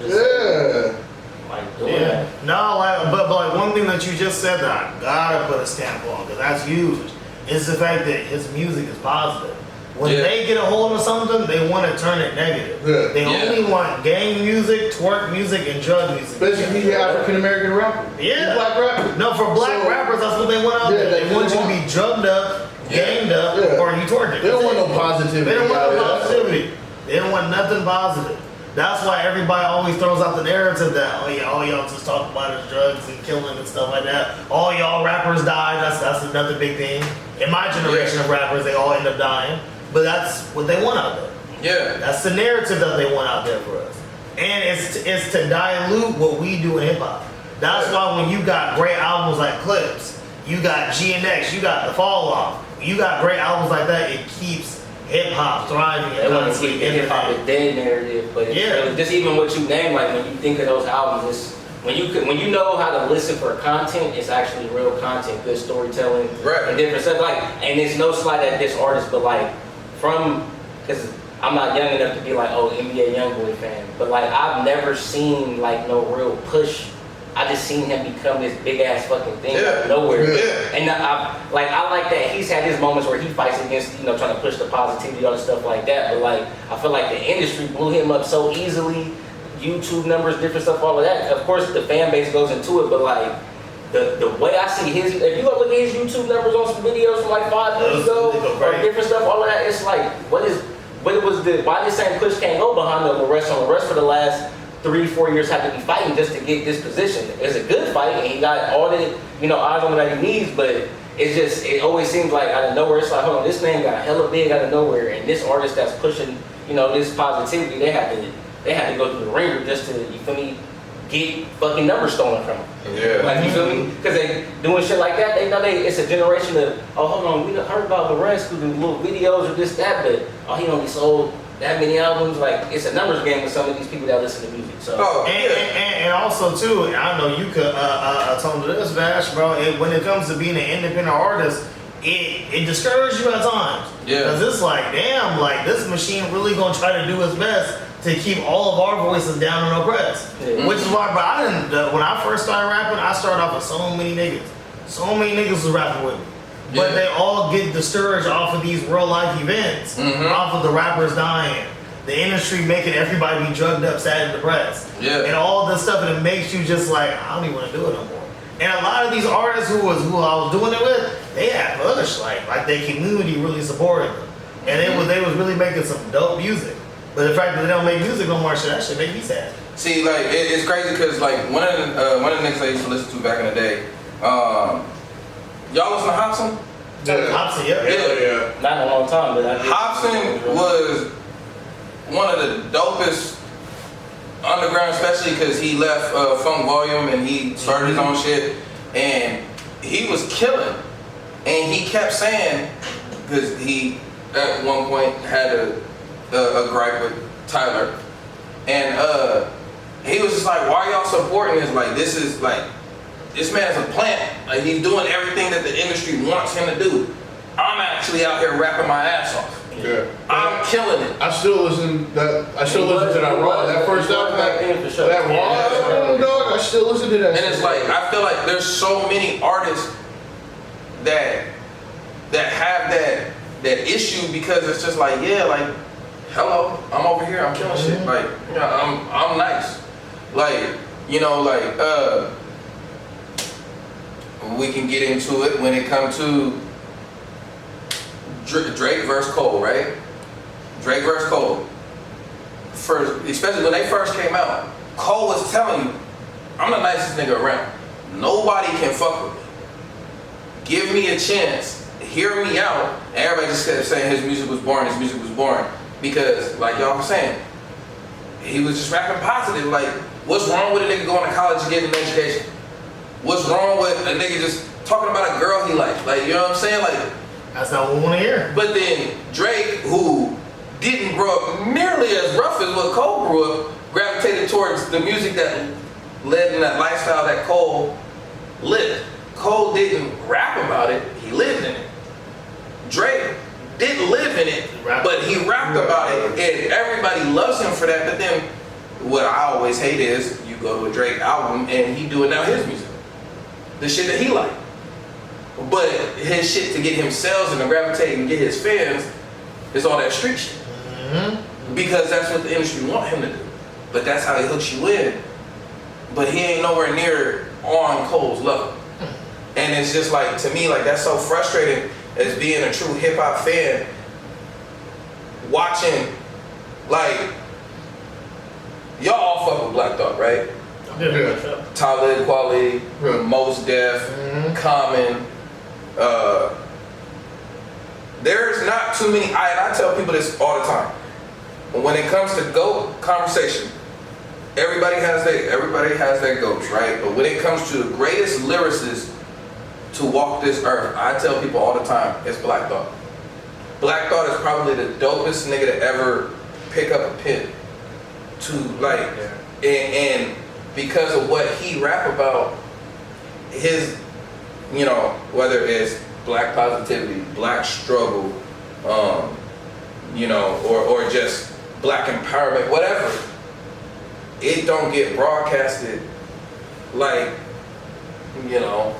A: Like doing that.
D: No, but like one thing that you just said that I gotta put a stamp on, because that's huge, is the fact that his music is positive. When they get a hold of something, they want to turn it negative. Yeah. They only want gang music, twerk music, and drug music.
C: Basically, African American rapper.
D: Yeah.
C: Black rapper.
D: No, for black rappers, that's what they want out there. They want you to be drugged up, ganged up, or you twerking.
C: They don't want no positivity.
D: They don't want no positivity. They don't want nothing positive. That's why everybody always throws out the narrative that, oh yeah, all y'all just talk about is drugs and killing and stuff like that. All y'all rappers die. That's another big thing. In my generation of rappers, they all end up dying. But that's what they want out there.
B: Yeah.
D: That's the narrative that they want out there for us. And it's to dilute what we do in hip hop. That's why when you got great albums like Clips, you got GNX, you got The Fall Off, you got great albums like that, it keeps hip hop thriving.
A: They want to keep the hip hop is dead narrative, but it's just even what you name, like when you think of those albums, it's when you know how to listen for content, it's actually real content, good storytelling,
B: Right.
A: and different stuff. Like, and it's no slight at this artist, but like because I'm not young enough to be like, oh, NBA YoungBoy fan, but like I've never seen like no real push. I just seen him become this big ass fucking thing out of nowhere.
B: Yeah.
A: And I like that he's had his moments where he fights against, trying to push the positivity, all the stuff like that. But like, I feel like the industry blew him up so easily. YouTube numbers, different stuff, all of that. Of course, the fan base goes into it, but like, the way I see his, if you go look at his YouTube numbers on some videos from like 5 years ago, or different stuff, all of that, it's like, why this same push can't go behind the rest for the last 3-4 years have to be fighting just to get this position. It's a good fight, and he got all the eyes on him that he needs, but it always seems like out of nowhere, it's like, hold on, this man got hella big out of nowhere, and this artist that's pushing, this positivity, they had to go through the ringer just to, you feel me, get fucking numbers stolen from them.
B: Yeah.
A: Like, you feel me? Because they doing shit like that, they know it's a generation of, oh, hold on, we done heard about the rest who do little videos or this, that, but, oh, he only sold that many albums. Like, it's a numbers game with some of these people that listen to music. So.
D: And also too, I don't know, you could tell me this, Vash, bro. When it comes to being an independent artist, it discourages you at times.
B: Yeah.
D: Because it's like, damn, like this machine really gonna try to do its best to keep all of our voices down and oppressed.
A: Yeah.
D: Which is why, but when I first started rapping, I started off with so many niggas. So many niggas was rapping with me. But they all get discouraged off of these real life events, off of the rappers dying, the industry making everybody be drugged up, sad, and depressed, and all this stuff, and it makes you just like, I don't even want to do it no more. And a lot of these artists who I was doing it with, they had push, like their community really supported them, and they was really making some dope music. But the fact that they don't make music no more, that shit make me sad.
B: See, like it's crazy because like one of the niggas I used to listen to back in the day. Y'all listen to Hobson?
D: Yeah. Hobson, yeah.
A: Not in a long time, but I did.
B: Hobson was one of the dopest underground, especially because he left Funk Volume and he started his own shit, and he was killing. And he kept saying, because he at one point had a gripe with Tyler, and he was just like, "Why y'all supporting this? Like this is like." This man's a plant. Like he's doing everything that the industry wants him to do. I'm actually out here rapping my ass off.
C: Yeah.
B: I'm killing it.
C: I still listen to that raw, that first album, that raw dog. I still listen to that.
B: And it's like I feel like there's so many artists that have that issue because it's just like, yeah, like, hello, I'm over here, I'm killing shit. Like, I'm nice. Like, we can get into it when it comes to Drake versus Cole, right? Drake versus Cole. First, especially when they first came out, Cole was telling you, I'm the nicest nigga around. Nobody can fuck with me. Give me a chance. Hear me out. And everybody just kept saying his music was boring, Because, like y'all were saying, he was just rapping positive. Like, what's wrong with a nigga going to college and getting an education? What's wrong with a nigga just talking about a girl he likes? Like, you know what I'm saying? Like,
D: that's not what we want to hear.
B: But then Drake, who didn't grow up nearly as rough as what Cole grew up, gravitated towards the music that led in that lifestyle that Cole lived. Cole didn't rap about it, he lived in it. Drake didn't live in it, but he rapped about it, and everybody loves him for that. But then what I always hate is you go to a Drake album and he doing now his music. The shit that he liked. But his shit to get him sales and to gravitate and get his fans is all that street shit. Because that's what the industry want him to do. But that's how he hooks you in. But he ain't nowhere near on Cole's level. And it's just like, to me, like that's so frustrating as being a true hip hop fan, watching, like, y'all all fuck with Black Thought, right?
D: Yeah.
B: Talib Kweli, Mos Def, Common. There's not too many, and I tell people this all the time. When it comes to GOAT conversation, everybody has their GOATs, right? But when it comes to the greatest lyricists to walk this earth, I tell people all the time, it's Black Thought. Black Thought is probably the dopest nigga to ever pick up a pen to like, and because of what he rap about, his, you know, whether it's black positivity, black struggle, you know, or just black empowerment, whatever, it don't get broadcasted like, you know,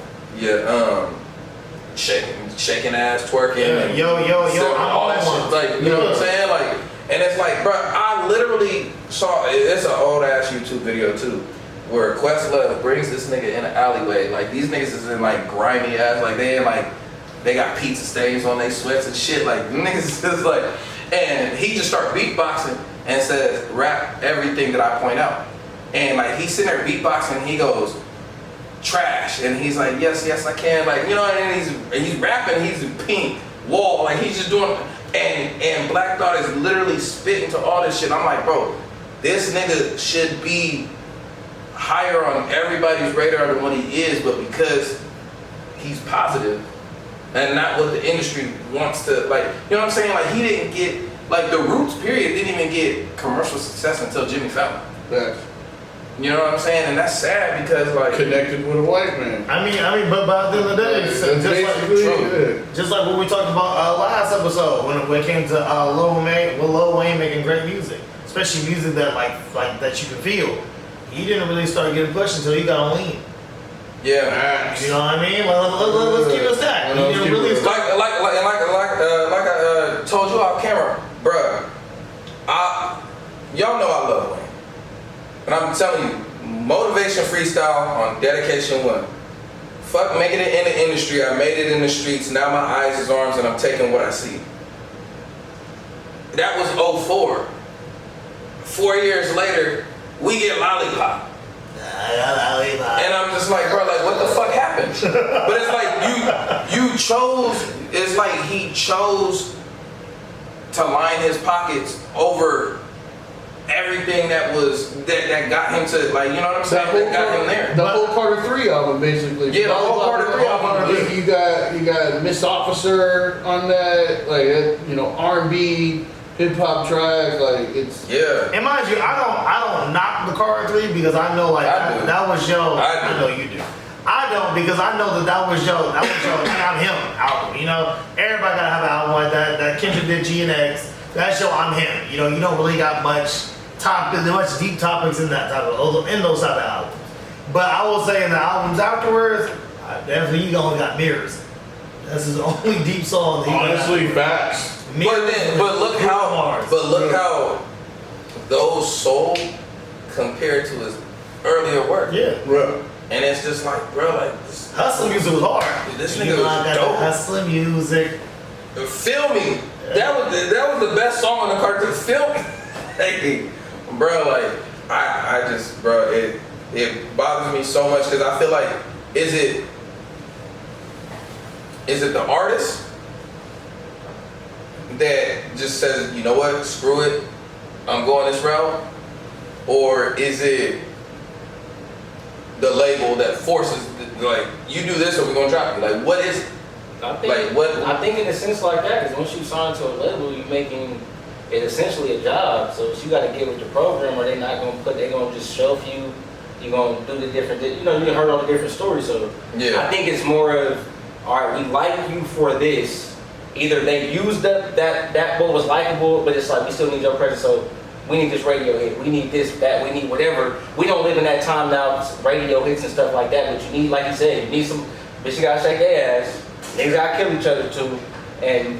B: shaking ass, twerking, and
D: yo,
B: all that shit. Like, you know what I'm saying? Like, and it's like, bro, I literally saw, it's an old ass YouTube video too, where Questlove brings this nigga in an alleyway. Like, these niggas is in like grimy ass, like they in like, they got pizza stains on their sweats and shit. Like, niggas is just like, and he just start beatboxing and says, rap everything that I point out. And like, he's sitting there beatboxing and he goes, trash. And he's like, yes, I can. Like, you know, and he's rapping, he's pink, Walt, like he's just doing, and Black Thought is literally spitting to all this shit. I'm like, bro, this nigga should be higher on everybody's radar than what he is, but because he's positive and not what the industry wants to, like, you know what I'm saying? Like, he didn't get, like, the Roots period didn't even get commercial success until Jimmy Fallon.
C: That's
B: You know what I'm saying? And that's sad because, like,
C: connected with a white man.
D: I mean, but at the end of the day,
C: That's
D: just
C: basically it.
D: just like what we talked about last episode when it came to Lil Wayne making great music, especially music that like that you can feel. He didn't really start getting pushed until he got on lean.
B: yeah.
D: You know what I mean? Let's keep it stacked. He didn't really start.
B: Like I told you off camera, bruh, y'all know I love Wayne. And I'm telling you, Motivation Freestyle on Dedication 1. Fuck making it in the industry, I made it in the streets, now my eyes is arms and I'm taking what I see. That was 04. 4 years later, we get Lollipop. And I'm just like, bro, like, what the fuck happened? But it's like, you chose, it's like he chose to line his pockets over everything that got him to, like, you know what I'm saying? That got him there.
E: The whole Carter 3 album, basically.
B: Yeah, the whole Carter 3 album.
E: You got Miss Officer on that, like, you know, R&B, hip hop track, like it's.
B: Yeah.
D: And mind you, I don't knock the Carter 3 because I know like that was your. I know you do. I don't because I know that was your I'm Him album. You know, everybody gotta have an album like that. That Kendrick did G and X. That's your I'm Him. You know, you don't really got much deep topics in that type of in those type of albums. But I will say in the albums afterwards, definitely you only got Mirrors. That's his only deep song.
C: Honestly, facts.
B: But look how those sold compared to his earlier work.
D: Yeah.
C: Bro.
B: And it's just like, bro, like
D: Hustling music was hard.
B: This nigga was dope.
D: Hustling music.
B: Feel Me. That was the best song on the cartoon. Feel Me. Hey, bro, like I just, bro, it bothers me so much because I feel like is it the artist that just says, you know what, screw it, I'm going this route? Or is it the label that forces, like, you do this or we're gonna drop you? Like, what is it?
A: I think in a sense like that, because once you sign to a label, you're making it essentially a job. So you got to get with the program, or they're gonna just shelf you. You're gonna do the different, you heard all the different stories. So
B: yeah.
A: I think it's more of, all right, we like you for this. Either they used that what was likable, but it's like we still need your presence. So we need this radio hit. We need this, that. We need whatever. We don't live in that time now. Radio hits and stuff like that. But you need, like you said, you need some. Bitch, you gotta shake their ass. Niggas gotta kill each other too, and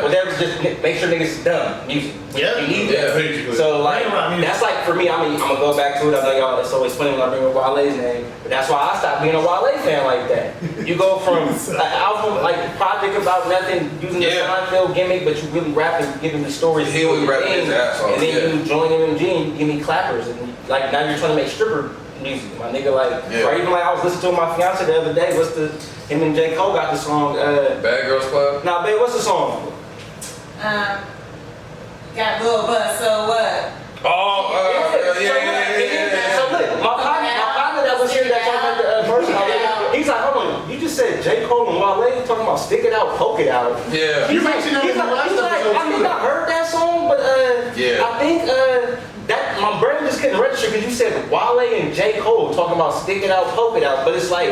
A: whatever. Just make sure niggas is done music.
D: Yeah,
A: you need that.
C: Basically.
A: So like, that's like for me. I mean, I'm gonna go back to it. I know y'all. It's always funny when I bring up Wale's name, but that's why I stopped being a Wale fan like that. You go from an album like project about nothing, using the Seinfeld gimmick, but you really rapping, giving me stories.
B: He was rapping his ass off.
A: And then you join MMG and you give me clappers, and like now you're trying to make stripper music, my nigga. Like, or even like I was listening to my fiance the other day. Him and J. Cole got the song.
B: Bad Girls Club.
A: Nah, babe, what's the song?
F: Got Lil Buzz, so what?
B: Oh, yeah.
A: So look, my partner that was here that talked about the verse, he's like, hold on, you just said J. Cole and Wale talking about stick it out, poke it out.
B: Yeah.
A: He's like, I think I heard that song, but I think that my my brain just couldn't register because you said Wale and J. Cole talking about stick it out, poke it out, but it's like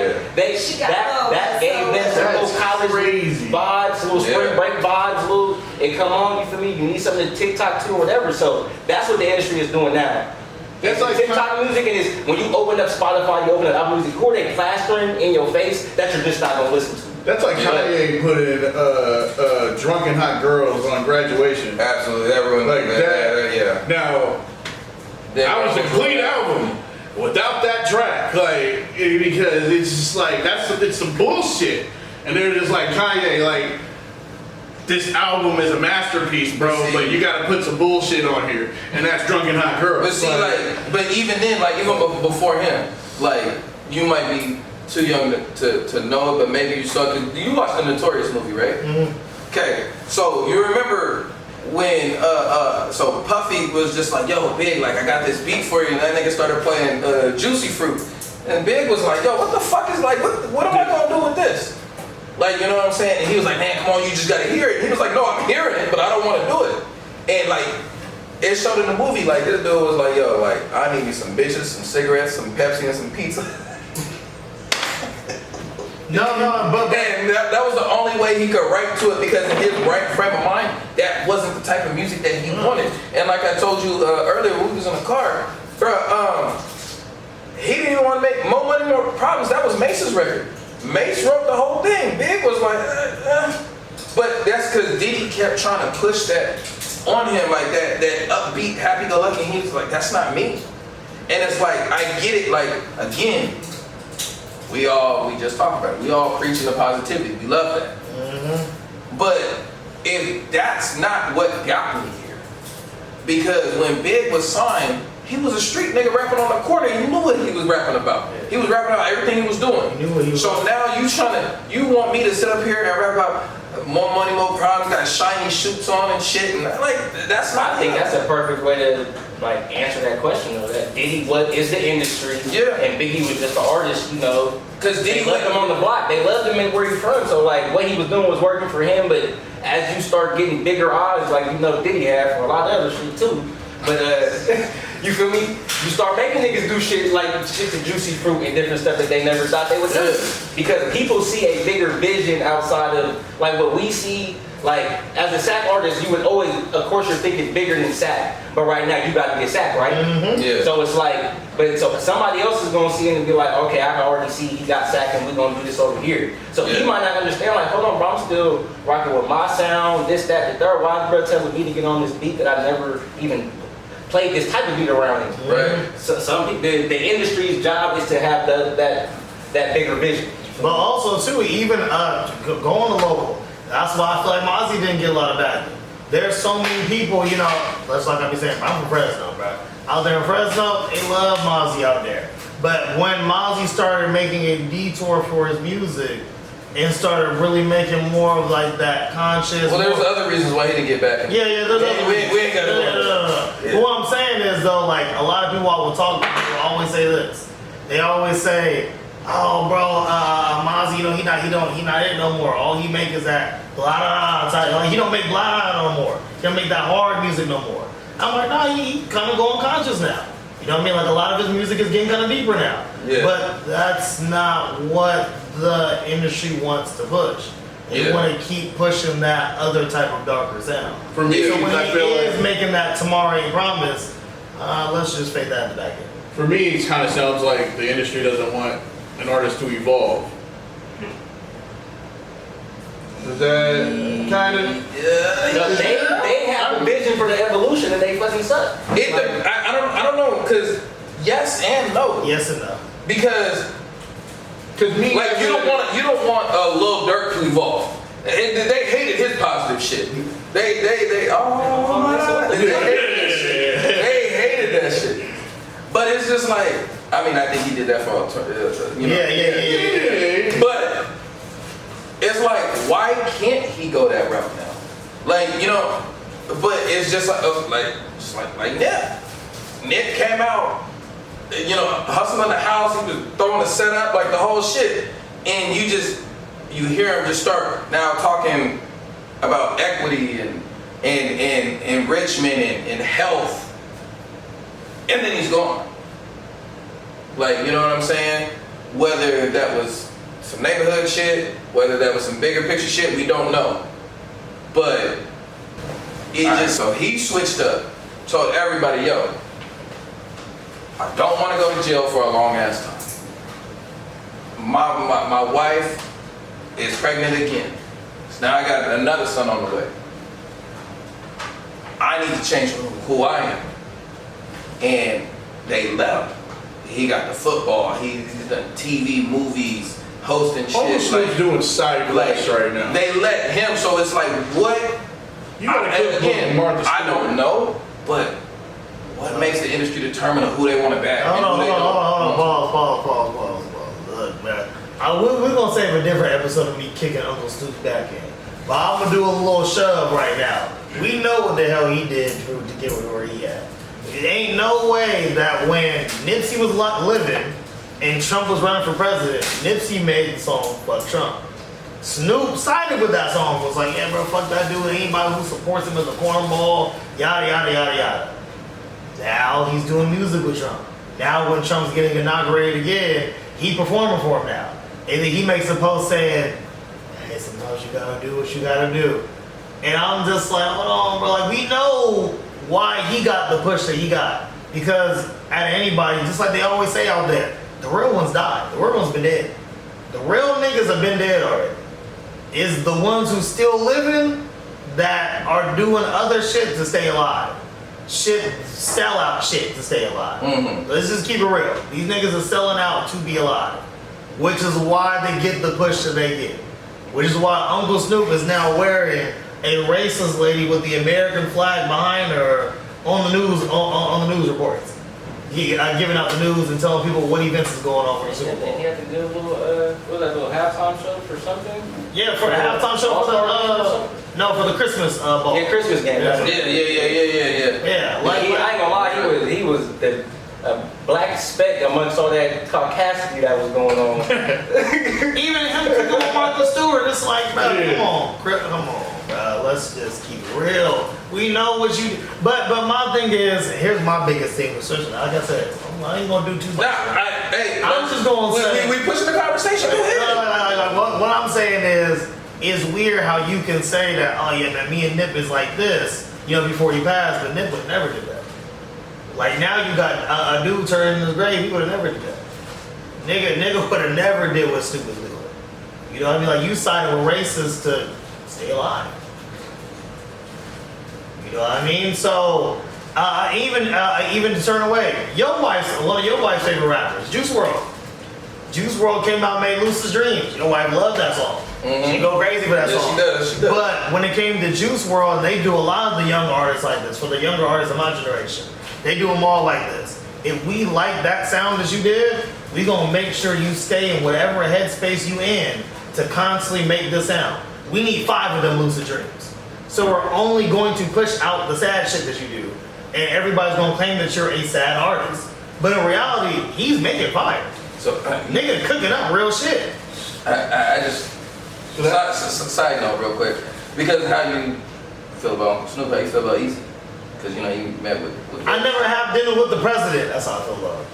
F: She got
A: that gave them some little college
C: crazy
A: vibes, little spring break vibes, little and come on, you feel me? You need something to TikTok to or whatever. So that's what the industry is doing now.
C: That's like
A: TikTok music, and is when you open up Spotify, you open up Apple Music, who are they plastering in your face that you're just not gonna listen to?
C: That's like Kanye putting drunken hot girls on Graduation.
B: Absolutely, everyone
C: Like that.
B: yeah.
C: Now, I was a complete album without that track, like because it's just like it's some bullshit, and they're just like Kanye, like this album is a masterpiece, bro, but you gotta put some bullshit on here, and that's drunken hot girls.
B: But see, but even then, like even before him, like you might be too young to know it, but maybe you saw. You watched the Notorious movie, right?
C: Mm-hmm.
B: Okay, so you remember when so Puffy was just like, yo, Big, like I got this beat for you, and that nigga started playing Juicy Fruit, and Big was like, yo, what the fuck is like, what am I gonna do with this? Like, you know what I'm saying? And he was like, man, come on, you just gotta hear it. And he was like, no, I'm hearing it, but I don't wanna do it. And like, it showed in the movie, like this dude was like, yo, like I need me some bitches, some cigarettes, some Pepsi, and some pizza.
D: But
B: And that was the only way he could write to it, because in his right frame of mind, that wasn't the type of music that he wanted. And like I told you earlier when we was in the car, bro, he didn't even want to make More Money, More Problems. That was Mace's record. Mace wrote the whole thing. Big was like, But that's because Diddy kept trying to push that on him, like that upbeat, happy-go-lucky. He was like, that's not me. And it's like, I get it, like, again, we just talked about it. We all preaching the positivity. We love that.
D: Mm-hmm.
B: But if that's not what got me here, because when Big was signed, he was a street nigga rapping on the corner. You knew what he was rapping about. He was rapping about everything he was doing.
D: You knew what he was
B: so now you want me to sit up here and rap about More Money, More Problems, got shiny shoots on and shit, and like that's not.
A: I think that's a perfect way to like answer that question though. That Diddy is the industry, and Biggie was just the artist, you know. Because Diddy left him on the block. They loved him and where he's from. So like what he was doing was working for him. But as you start getting bigger odds, like you know Diddy had for a lot of other shit too. But you feel me? You start making niggas do shit like shit to Juicy Fruit and different stuff that they never thought they would do. Because people see a bigger vision outside of like what we see. Like as a Sack artist, you would always, of course, you're thinking bigger than Sack. But right now, you got to get Sack, right?
D: Mm-hmm.
B: Yeah.
A: So it's like, but so somebody else is gonna see it and be like, okay, I can already see he got Sack and we're gonna do this over here. So he might not understand. Like, hold on, bro, I'm still rocking with my sound, this, that, the third. Why is bro telling me to get on this beat that I never even played this type of beat around him?
B: Right.
A: So some the industry's job is to have that bigger vision.
D: But also too, even going to local. That's why I feel like Mozzie didn't get a lot of backing. There's so many people, you know, that's like I be saying, I'm from Fresno, bro. Out there in Fresno, they love Mozzie out there. But when Mozzie started making a detour for his music and started really making more of like that conscious.
B: Well, there's other reasons why he didn't get back.
D: Yeah, there's other reasons.
B: We ain't got to
D: But what I'm saying is though, like a lot of people I will talk to will always say this. They always say, oh, bro, Mozzie, you know, he not it no more. All he make is that blah blah. Like, he don't make blah no more. He don't make that hard music no more. I'm like, nah, he kind of going conscious now. You know what I mean? Like a lot of his music is getting kind of deeper now.
B: Yeah.
D: But that's not what the industry wants to push. They want to keep pushing that other type of darker sound.
C: For me,
D: so when
C: I
D: he
C: feel
D: is
C: like,
D: making that Tomorrow Ain't Promise, let's just fade that in the back end.
C: for me, it kind of sounds like the industry doesn't want an artist to evolve. Is that kind of?
A: No, they have a vision for the evolution and they fucking suck.
B: I don't know, because yes and no.
D: Yes and no.
B: Because
C: me,
B: like you don't want Lil Durk to evolve. They hated his positive shit. They hated that shit. They hated that shit. But it's just like, I mean, I think he did that for you know.
D: Yeah.
B: But it's like, why can't he go that route now? Like, you know, but it's just like Nip. Nip came out, you know, hustling the house. He was throwing the setup, like the whole shit, and you hear him just start now talking about equity and enrichment and health. and then he's gone. Like, you know what I'm saying? Whether that was some neighborhood shit, whether that was some bigger picture shit, we don't know. But it just, so he switched up, told everybody, yo, I don't want to go to jail for a long ass time. My wife is pregnant again. So now I got another son on the way. I need to change who I am. And they let him. He got the football, he's done TV, movies, hosting shit.
C: Uncle Snoop's doing side quests right now.
B: They let him, so it's like, what?
C: You gotta cook again, Martha
B: I
C: Stewart.
B: don't know, but what makes the industry determine who they want to back?
D: Hold
B: and
D: on,
B: who they
D: hold
B: don't?
D: on, pause. Look, man, we're gonna save a different episode of me kicking Uncle Stoop's back in. But I'm gonna do a little shove right now. We know what the hell he did to get where he at. It ain't no way that when Nipsey was living and Trump was running for president, Nipsey made the song Fuck Trump. Snoop sided with that song, was like, yeah bro, fuck that dude, anybody who supports him as a cornball, yada yada yada yada. Now he's doing music with Trump. Now when Trump's getting inaugurated again, he performing for him now. And then he makes a post saying, hey, sometimes you gotta do what you gotta do. And I'm just like, hold on bro, like we know why he got the push that he got. Because out of anybody, just like they always say out there, the real ones died. The real ones been dead. The real niggas have been dead already. It's the ones who still living that are doing other shit to stay alive. Shit, sell out shit to stay alive.
B: Mhm.
D: Let's just keep it real. These niggas are selling out to be alive. Which is why they get the push that they get. Which is why Uncle Snoop is now wearing a racist lady with the American flag behind her on the news, on the news reports. Giving out the news and telling people what events is going on for the Super Bowl.
A: He had to do a little, what was that, little halftime show for something?
D: Yeah, for a halftime show for the Christmas ball.
A: Yeah, Christmas game.
D: Yeah.
A: That's it.
D: Yeah,
A: I ain't gonna lie, he was the black speck amongst all that caucasity that was going on.
D: even him cooking with Martha Stewart, it's like, bro, come on, bro, let's just keep it real. We know what you, but my thing is, here's my biggest thing with social. Like I said, I ain't gonna do too much.
B: I'm
D: just gonna say
B: we pushing the conversation. Go ahead.
D: What I'm saying is, it's weird how you can say that, oh yeah, man, me and Nip is like this, before he passed, but Nip would never do that. Like now you got a dude turning in his grave, he would have never did that. Nigga would have never did what Snoop was doing. You know what I mean? Like you sided with racists to stay alive. You know what I mean? So even to turn away, one of your wife's favorite rappers, Juice WRLD. Juice WRLD came out and made Lucid Dreams. Your wife loved that song.
B: Mm-hmm.
D: She go crazy for that
B: Yeah,
D: song.
B: she does.
D: But when it came to Juice WRLD, they do a lot of the young artists like this, for the younger artists of my generation. They do them all like this. If we like that sound that you did, we gonna make sure you stay in whatever headspace you in to constantly make this sound. We need 5 of them Lucid Dreams. So we're only going to push out the sad shit that you do. And everybody's gonna claim that you're a sad artist. But in reality, he's making fire.
B: So
D: Nigga cooking up real shit.
B: I just side note real quick, because how you feel about Uncle Snoop? How you feel about Easy? Because you met with
D: I never have dinner with the president. That's how I feel about it.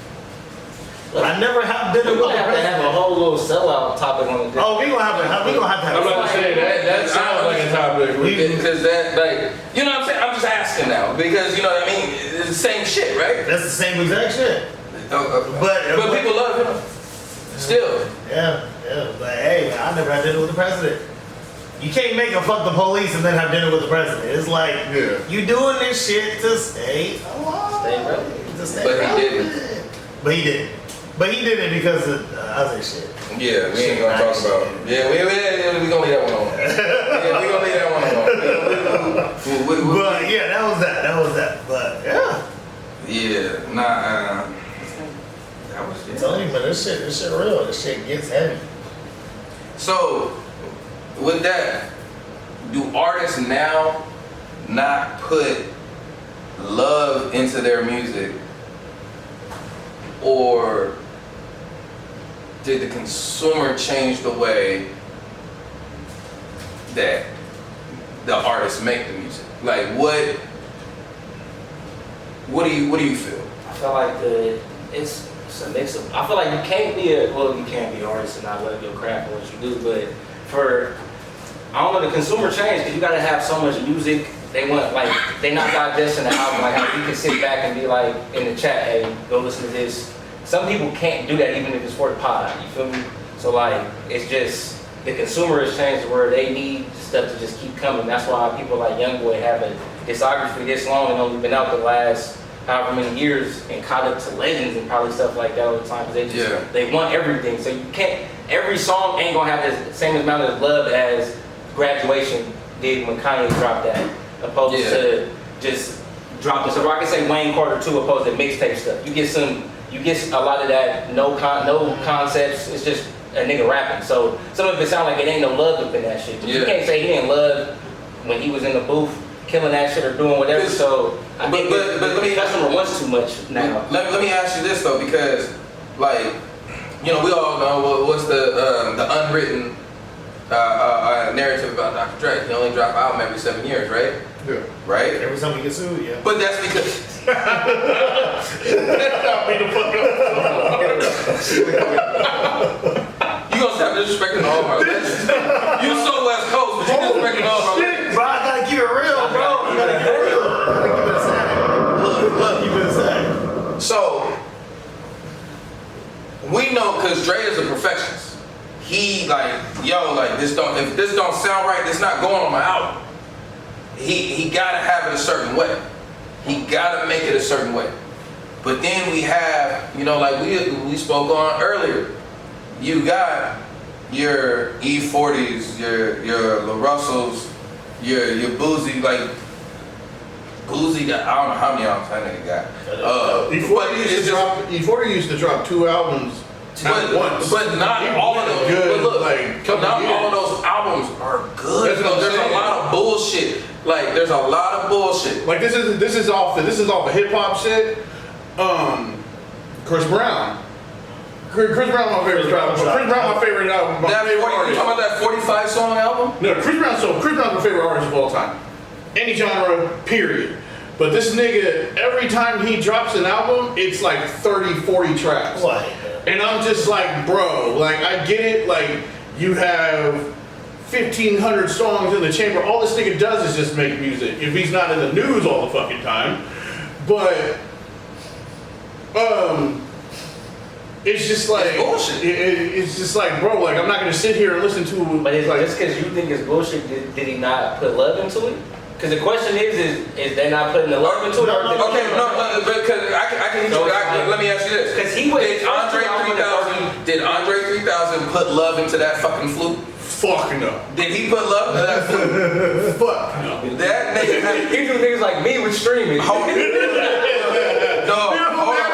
D: I never have dinner
A: We're
D: with
A: gonna
D: the
A: have to have a
D: president.
A: whole little sellout topic on the
D: Oh, we gonna have to have.
C: I'm about to say that sounds like a topic.
B: because that, like, you know what I'm saying? I'm just asking now because you know what I mean. It's the same shit, right?
D: That's the same exact shit.
B: But people love him still.
D: Yeah. But hey, man, I never had dinner with the president. You can't make a fuck the police and then have dinner with the president. It's like you doing this shit to stay alive.
A: Stay relevant.
D: To stay
B: But he
D: relevant.
B: didn't.
D: But he did it because of other shit.
B: Yeah, we ain't gonna talk about. Yeah, we gonna leave that one on. Yeah, we gonna leave that one alone.
D: But yeah, that was that. But yeah.
B: Yeah, nah. That was
D: I'm telling you, man, this shit real. This shit gets heavy.
B: So, with that, do artists now not put love into their music, or did the consumer change the way that the artists make the music? Like, what do you feel?
A: feel like it's a mix of. I feel like you can't be an artist and not love your craft and what you do, but I don't know, the consumer changed because you gotta have so much music. They want, like, they not digesting the album. Like, how you can sit back and be like in the chat, hey, go listen to this. Some people can't do that even if it's for the pod. You feel me? So like, it's just the consumer has changed to where they need stuff to just keep coming. That's why people like YoungBoy have a discography this long and only been out the last however many years and caught up to legends and probably stuff like that all the time because they want everything. So you can't. Every song ain't gonna have the same amount of love as Graduation did when Kanye dropped that, opposed to just dropping stuff. Or I can say Wayne Carter too, opposed to mixtape stuff. You get a lot of that no concepts. It's just a nigga rapping. So some of it sound like it ain't no love up in that shit. You can't say he didn't love when he was in the booth killing that shit or doing whatever. So I think the customer wants too much now.
B: Let me ask you this though, because like, you know, we all know what's the unwritten narrative about Dr. Dre. He only drop an album every 7 years, right?
C: Yeah.
B: Right?
D: Every time we get sued, yeah.
B: But that's because you gonna stop disrespecting all of our legends. You so West Coast, but you disrespecting all of our legends.
D: Bro, I gotta keep it real, bro. You gotta keep it real. Look, keep it sad.
B: So we know because Dre is a perfectionist. He like, yo, like if this don't sound right, it's not going on my album. He gotta have it a certain way. He gotta make it a certain way. But then we have, you know, like we spoke on earlier, you got your E40s, your La Russells, your Boozy, like Boozy got, I don't know how many albums that nigga got.
C: E40 used to drop 2 albums at once.
B: But not all of them.
C: Good,
B: but look,
C: like,
B: not all of those albums are good. There's a lot of bullshit. Like there's a lot of bullshit.
C: Like this is off the hip hop shit. Chris Brown. Chris Brown my favorite album. Chris Brown my favorite album.
B: You talking about that 45 song album?
C: No, Chris Brown's my favorite artist of all time. Any genre, period. But this nigga, every time he drops an album, it's like 30, 40 tracks.
D: What?
C: And I'm just like, bro, like I get it, like you have 1,500 songs in the chamber. All this nigga does is just make music. If he's not in the news all the fucking time. But it's just like
B: bullshit.
C: It's just like, bro, like I'm not gonna sit here and listen to.
A: But it's
C: like,
A: just because you think it's bullshit, did he not put love into it? Because the question is they not putting the love into it?
B: Okay, no, because I can hit you. Let me ask you this:
A: because he was
B: did Andre 3000 put love into that fucking flute?
C: Fuck no.
B: Did he put love into that flute?
C: Fuck no.
B: That nigga had.
A: He do niggas like me with streaming.
B: Hold on. Dog, hold on.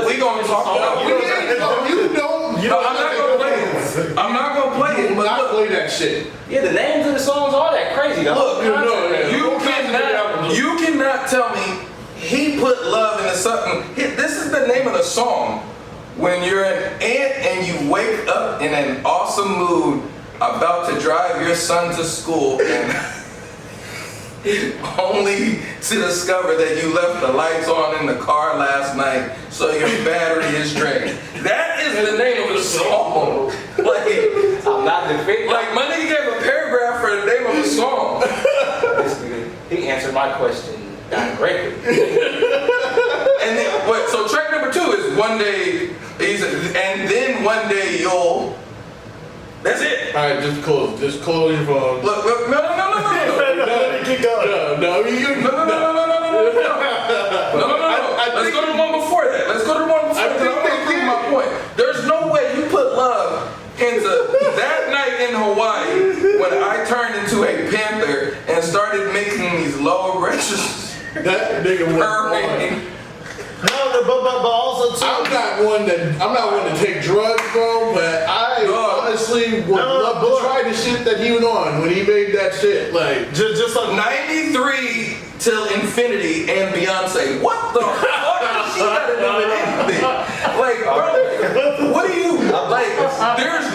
B: We gonna talk about I'm not gonna play it.
C: But I play that shit.
A: Yeah, the names of the songs, all that crazy.
B: Look, you cannot tell me he put love into something. This is the name of the song. When you're an ant and you wake up in an awesome mood, about to drive your son to school and only to discover that you left the lights on in the car last night so your battery is drained. That is the name of the song. Like,
A: I'm not defending.
B: like my nigga gave a paragraph for the name of the song.
A: He answered my question directly.
B: And then, so track number 2 is One Day, and then One Day You'll. That's it.
C: All right, just close your phone.
B: Look, no.
D: Keep going.
B: No. Let's go to the one before that. I'm prove my point. There's no way you put love into that night in Hawaii when I turned into a panther and started making these low registers.
C: That nigga was
D: No, but also too.
C: I'm not one to take drugs, bro, but I honestly would love to try the shit that he was on when he made that shit. Like
D: just like
B: 93 till infinity and Beyonce. What the fuck does she gotta do with anything? Like, bro, what do you like? There's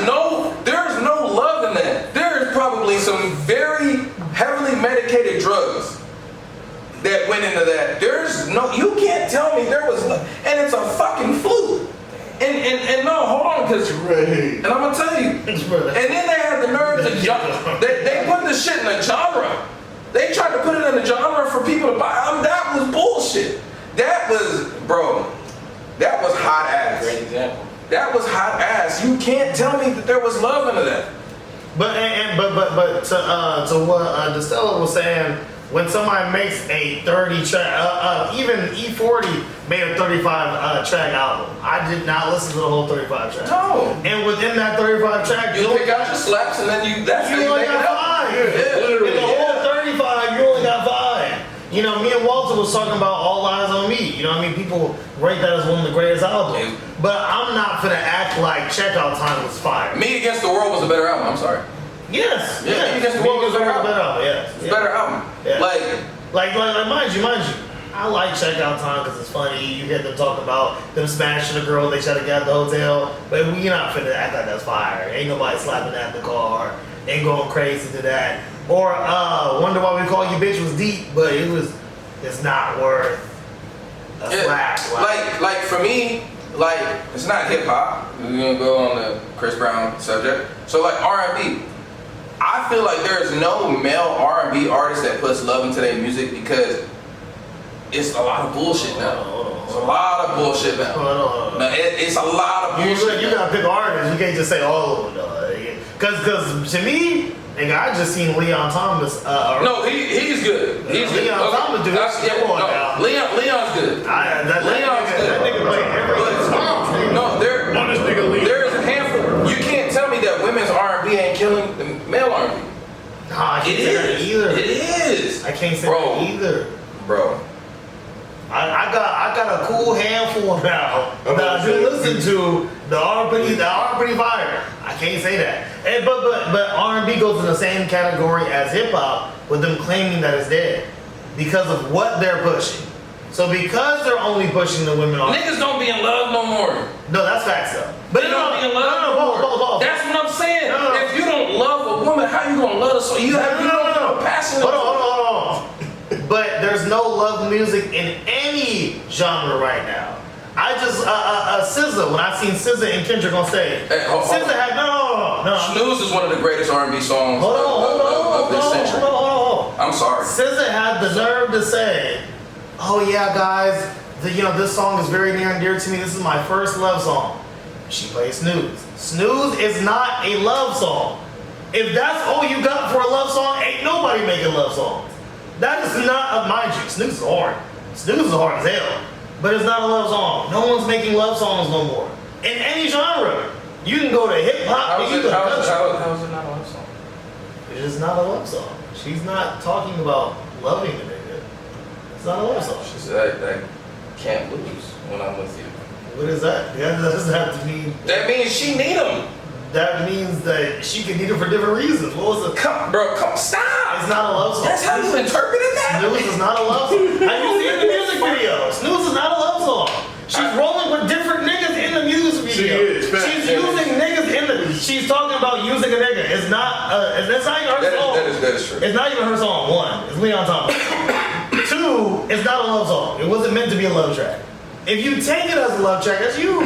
B: no love in that. There is probably some very heavily medicated drugs went into that. You can't tell me there was, and it's a fucking flute. And no, hold on, because, and I'm gonna tell you, and then they had the nerve to they put this shit in a genre. They tried to put it in a genre for people to buy. That was bullshit. That was, bro, that was hot ass.
A: Great example.
B: That was hot ass. You can't tell me that there was love into that.
D: But to what Destella was saying, when somebody makes a 30 track, even E40 made a 35 track album. I did not listen to the whole 35 track.
B: No.
D: And within that 35 track,
B: You pick out your slaps and then that's how
D: you
B: you
D: only
B: make it
D: got
B: up.
D: 5.
C: literally.
D: In the whole 35, you only got 5. You know, me and Walter was talking about All Eyes on Me. You know what I mean? People rate that as one of the greatest albums. But I'm not finna act like Checkout Time was fire.
B: Me Against the World was a better album. I'm sorry.
D: Yes.
B: Yeah, Me Against the World was a better album.
D: Yes.
B: It's a better album.
D: Yeah.
B: Like,
D: mind you. I like Checkout Time because it's funny. You hear them talk about them smashing a girl they try to get out the hotel. But we're not finna act like that's fire. Ain't nobody slapping that in the car. Ain't going crazy to that. Or Wonder Why We Call You Bitch was deep, but it's not worth a slap.
B: like for me, like it's not hip hop. We're gonna go on the Chris Brown subject. So like R&B, I feel like there's no male R&B artist that puts love into their music because it's a lot of bullshit now. It's a lot of bullshit now. No, it's a lot of bullshit.
D: You gotta pick artists. You can't just say all of them. Because to me, nigga, I just seen Leon Thomas.
B: No, he's good. He's good.
D: Leon Thomas, dude.
B: Leon's good. Leon's good.
D: That nigga play every song.
B: No, there is a handful. You can't tell me that women's R&B ain't killing the male R&B.
D: Nah, I can't say that either.
B: It is.
D: I can't say that either.
B: Bro.
D: I got a cool handful now that I do listen to the R&B fire. I can't say that. But R&B goes in the same category as hip hop with them claiming that it's dead because of what they're pushing. So because they're only pushing the women on
B: Niggas don't be in love no more.
D: No, that's facts though. But
B: They don't be in love no more. That's what I'm saying. If you don't love a woman, how you gonna love her? So you have a passion.
D: Hold on. But there's no love music in any genre right now. I just SZA, when I seen SZA and Kendrick on stage, SZA had no.
B: Snooze is one of the greatest R&B songs of this century.
D: Hold on.
B: I'm sorry.
D: SZA had the nerve to say, "Oh yeah, guys, this song is very near and dear to me. This is my first love song." She plays Snooze. Snooze is not a love song. If that's all you got for a love song, ain't nobody making love songs. That is not, mind you, Snooze is hard. Snooze is hard as hell. But it's not a love song. No one's making love songs no more. In any genre. You can go to hip hop.
B: How is it not a love song?
D: It is not a love song. She's not talking about loving the nigga. It's not a love song.
B: She said, I can't lose when I'm with you.
D: What is that? That doesn't have to mean.
B: That means she need him.
D: That means that she can need him for different reasons. What was it?
B: Come, stop.
D: It's not a love song.
B: That's how you interpreted that?
D: Snooze is not a love song. Have you seen the music video? Snooze is not a love song. She's rolling with different niggas in the music video. She's using niggas in the. She's talking about using a nigga. It's not. It's not even her song.
B: That is true.
D: It's not even her song. One, it's Leon Thomas. Two, it's not a love song. It wasn't meant to be a love track. If you take it as a love track, that's you.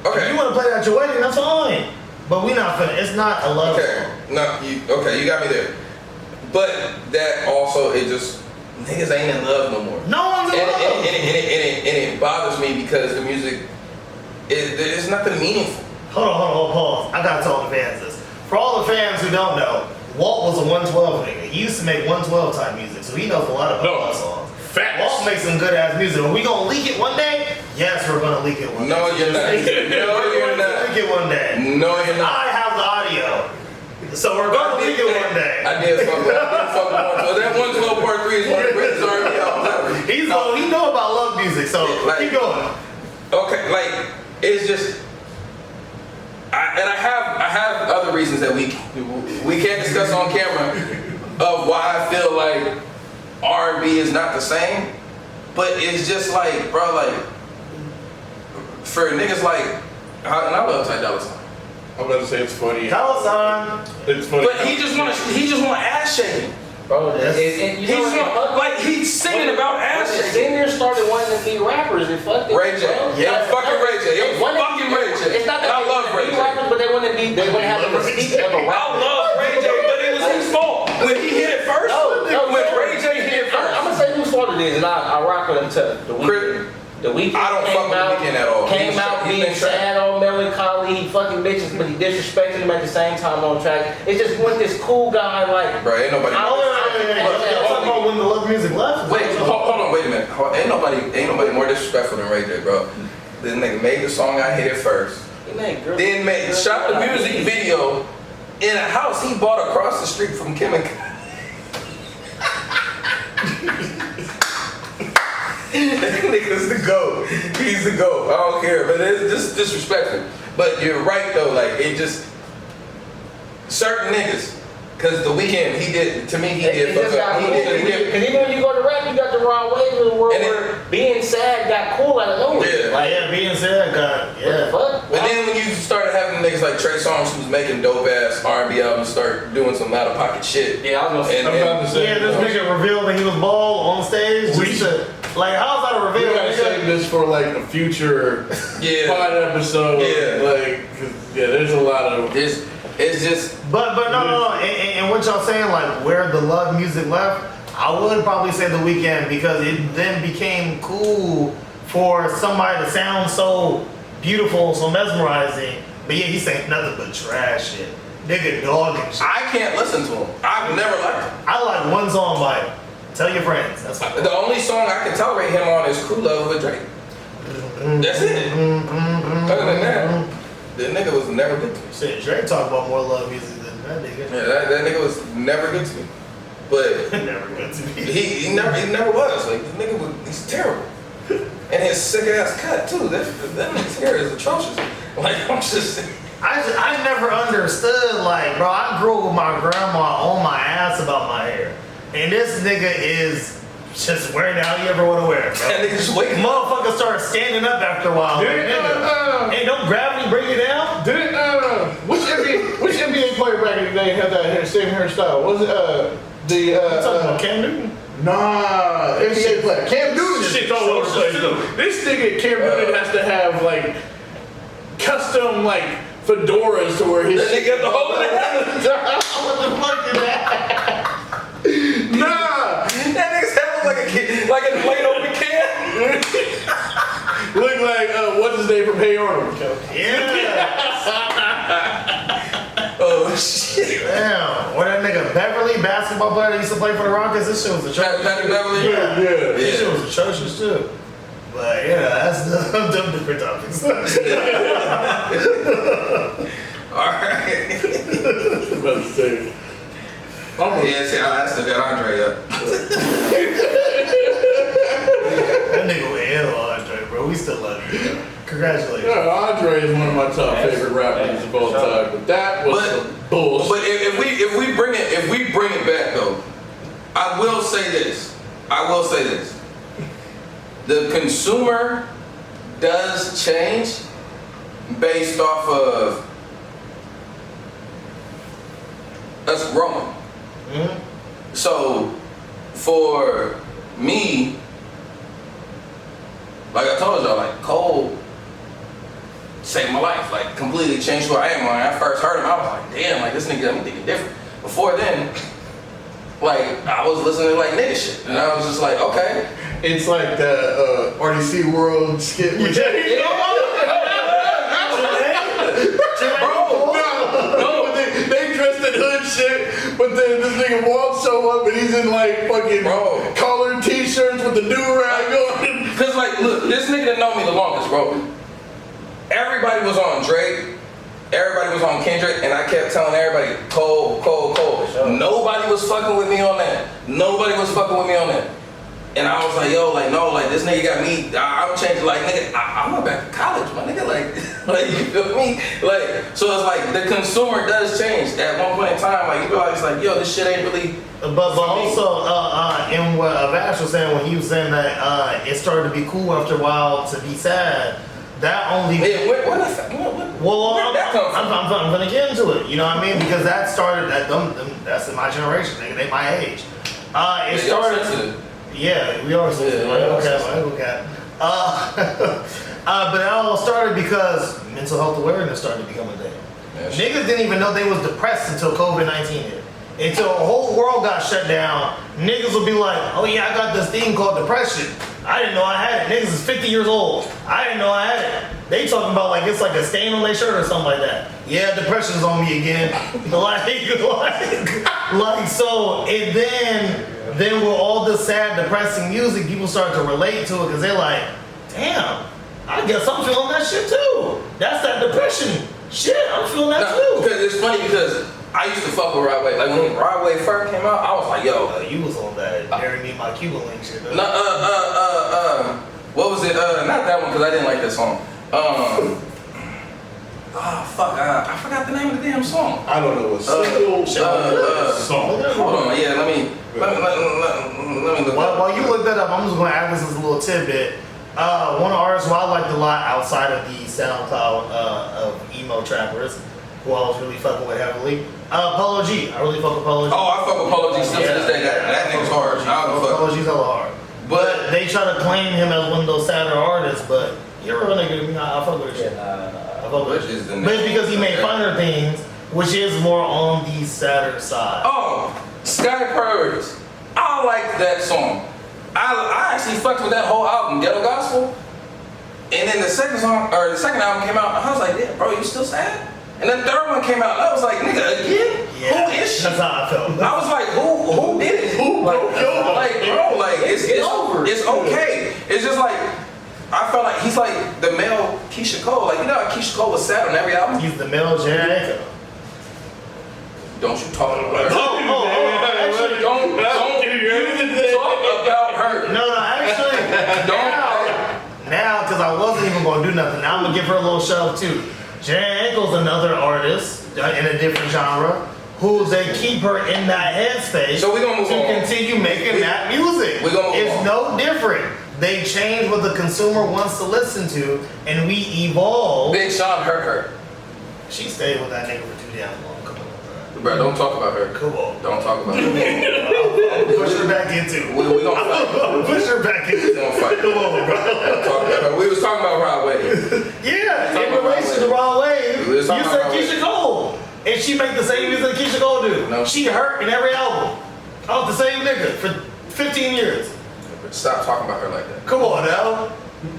B: Okay.
D: If you want to play that at your wedding, that's fine. But we not finna. It's not a love song.
B: No, you got me there. But that also, niggas ain't in love no more.
D: No one's in love.
B: And it bothers me because the music, there's nothing meaningful.
D: Hold on, pause. I gotta tell the fans this. For all the fans who don't know, Walt was a 112 nigga. He used to make 112 type music, so he knows a lot about love songs.
C: Facts.
D: Walt makes some good ass music. Are we gonna leak it one day? Yes, we're gonna leak it one day.
B: No, you're not.
D: We're gonna leak it one day.
B: No, you're not.
D: I have the audio. So we're gonna leak it one day.
B: I did fuck with 112. That 112 part 3 is one of the greatest R&B albums ever.
D: He know about love music, so keep going.
B: Okay, like it's just, I have other reasons that we can't discuss on camera of why I feel like R&B is not the same, but it's just like, bro, like for niggas like, and I love Ty Dolla $ign.
C: I'm about to say it's funny.
D: Tell us, son.
C: It's funny.
B: But he just want ass shaking.
A: Bro,
D: Yes.
A: you know what?
B: like he's singing about
A: The
B: ass shit.
A: singers started wanting to be rappers and fuck it.
B: Ray J.
A: bro.
B: Yeah, fucking Ray J.
A: They
B: Yo,
A: wanted to
B: fucking
A: be-
B: Ray J.
A: It's not that
B: And I
A: they
B: love
A: wanted to
B: Ray
A: be
B: J.
A: rappers, but they want to have the mystique of a
B: I
A: rapper.
B: love Ray J, but it was his fault when he hit it first.
A: No,
B: when Ray J hit it first.
A: I'm gonna say whose fault it is, and I rock with him too. The Weeknd. The Weeknd
B: I don't fuck with The Weeknd at all.
A: Came out
B: He's
A: being
B: been
A: sad, all melancholy. He fucking bitches, but he disrespected him at the same time on track. It's just what this cool guy like.
B: Bro, ain't nobody.
D: Talking about when the love music left.
B: Wait, hold on, wait a minute. Ain't nobody more disrespectful than Ray J, bro. This nigga made the song I hit it first. Then shot the music video in a house he bought across the street from Kim and That nigga's the GOAT. He's the GOAT. I don't care, but it's just disrespectful. But you're right though, like it just certain niggas. Cause The Weeknd, he did fuck up.
A: Because even when you go to rap, you got the raw wave of the world where being sad got cool out of nowhere.
B: Yeah.
D: Like, yeah, being said, God,
A: What the
D: yeah.
A: fuck?
B: But then when you started having niggas like Trey Songz who's making dope ass R&B albums, start doing some out of pocket shit.
A: Yeah, I was gonna say.
B: And-
C: I'm about to say.
D: Yeah, this nigga revealed that he was bald on stage.
C: We-
D: Like, how's that a
C: We
D: reveal?
C: gotta
D: nigga?
C: save this for like a future
B: Yeah.
C: pod episode.
B: Yeah.
C: Like, 'cause, yeah, there's a lot of.
B: It's just
D: But no. And what y'all saying, like, where the love music left, I would probably say The Weeknd because it then became cool for somebody to sound so beautiful, so mesmerizing. But yeah, he saying nothing but trash shit. Nigga dog and shit.
B: I can't listen to him. I've never liked him.
D: I like one song by him. Tell your friends. That's what
B: The only song I can tolerate him on is Crew Love with Drake. That's it. Other than that, the nigga was never good to me.
D: shit. Drake talk about more love music than that nigga.
B: Yeah, that nigga was never good to me. But
D: Never good to me.
B: he never was. Like this nigga he's terrible. And his sick ass cut too. That nigga's hair is atrocious. Like I'm just
D: I never understood, like, bro, I grew up with my grandma on my ass about my hair. And this nigga is just wearing it how you ever want to wear it, bro.
B: that nigga just waiting.
D: Motherfucker started standing up after a while. Like, nigga, ain't no gravity bring it down?
C: Did it? Which NBA player back in the day had that same hairstyle? Was it
D: You talking about Cam Newton?
C: Nah, NBA player. Cam Newton shit all over the place
D: too.
C: though. This nigga Cam Newton has to have like custom like fedoras to where his
B: That nigga got the whole thing.
D: What the fuck is that?
C: Nah,
B: That nigga's head look like a kid, like a late open can.
C: look like what's his name from Hey Arnold?
D: Yeah.
B: Oh shit.
D: Damn. Or that nigga Beverly, basketball player that used to play for the Rockets, this shit was atrocious.
B: Patrick Beverly.
D: Yeah.
C: Yeah.
D: This shit was atrocious too. But yeah, that's the different topics.
B: Alright.
C: About to say.
B: Yeah, see, I still got Andre up.
D: That nigga went in on Andre, bro. We still love you. Congratulations.
C: Yeah, Andre is one of my top favorite rappers of all time, but that was some bullshit.
B: But if we bring it back though, I will say this. The consumer does change based off of us growing.
D: Mm-hmm.
B: So for me, like I told y'all, like Cole saved my life, like completely changed who I am. When I first heard him, I was like, damn, like this nigga got me thinking different. Before then, like I was listening to like nigga shit, and I was just like, okay.
C: It's like the RDC World skit. With No, they dressed in hood shit, but then this nigga Walt show up and he's in like fucking collared t-shirts with the do-rag on.
B: Cause like, look, this nigga that know me the longest, bro. Everybody was on Drake, everybody was on Kendrick, and I kept telling everybody, Cole. Nobody was fucking with me on that. And I was like, yo, like, no, like, this nigga got me, I'm changing, like, nigga, I went back to college, my nigga, like, you feel me? Like, so it's like, the consumer does change. At one point in time, like, you realize, like, yo, this shit ain't really.
D: But also, in what Vash was saying, when he was saying that it started to be cool after a while to be sad, that only.
B: Yeah, where did that come from?
D: I'm gonna get into it. You know what I mean? Because that started. That's in my generation, nigga. They my age. It
B: y'all
D: started.
B: sensitive.
D: Yeah, we are sensitive. Okay. But it all started because mental health awareness started to become a thing.
B: Yeah,
D: Niggas didn't even know they was depressed until COVID-19 hit. Until the whole world got shut down, niggas would be like, oh yeah, I got this thing called depression. I didn't know I had it. Niggas is 50 years old. I didn't know I had it. They talking about like it's like a stain on their shirt or something like that. Yeah, depression's on me again. like so. And then with all this sad, depressing music, people start to relate to it because they're like, damn, I guess I'm feeling that shit too. That's that depression shit. I'm feeling that too.
B: Because it's funny because I used to fuck with Rod Wave. Like when Rod Wave first came out, I was like, yo.
D: You was on that Marry Me My Cuban Link shit. Though.
B: What was it? Not that one because I didn't like that song. Fuck. I forgot the name of the damn song.
C: I don't know what single song.
B: Hold on. Yeah, let me look.
D: While you look that up, I'm just gonna add this as a little tidbit. One artist who I liked a lot outside of the SoundCloud of emo trappers, who I was really fucking with heavily. Polo G. I really fuck with Polo G.
B: Oh, I fuck with Polo G still to this day. That nigga's hard.
D: Polo G's hella hard. But they try to claim him as one of those sadder artists, but you're a nigga. I fuck with shit. I fuck with it. But it's because he made funner things, which is more on the sadder side.
B: Oh, Sky Priorities. I like that song. I actually fucked with that whole album, Ghetto Gospel. And then the second album came out, and I was like, yeah, bro, you still sad? And then the third one came out, and I was like, nigga, again?
D: Yeah,
B: who is she?
D: That's how I felt.
B: I was like, who did it? Who broke your heart? Like, bro, like, it's okay. It's just like, I felt like he's like the male Keisha Cole. Like, you know how Keisha Cole was sad on every album?
D: He's the male Jared Echo.
B: Don't you talk about her.
D: Actually,
B: Don't you talk about her.
D: No, actually, now, because I wasn't even going to do nothing, now I'm going to give her a little shove too. Jared Echo's another artist in a different genre who they keep her in that headspace
B: So we gonna move
D: to
B: on.
D: continue making that music.
B: We gonna move
D: it's
B: on.
D: no different. They change what the consumer wants to listen to, and we evolve.
B: Big Sean hurt her.
D: She stayed with that nigga for too damn long. Come on, bro.
B: Bro, don't talk about her.
D: Come on.
B: Don't talk about her.
D: I'll push her back into it.
B: We gonna fight.
D: I'll push her back into
B: We gonna
D: it.
B: fight.
D: Come on, bro.
B: Don't talk about her. We was talking about Rod Wave.
D: Yeah,
B: Talking
D: in
B: about
D: relation to the wrong way,
B: We
D: you
B: was talking
D: said
B: about
D: Keisha Cole. And she make the same music that Keisha Cole do.
B: No.
D: She hurt in every album. I was the same nigga for 15 years.
B: Stop talking about her like that.
D: Come on now.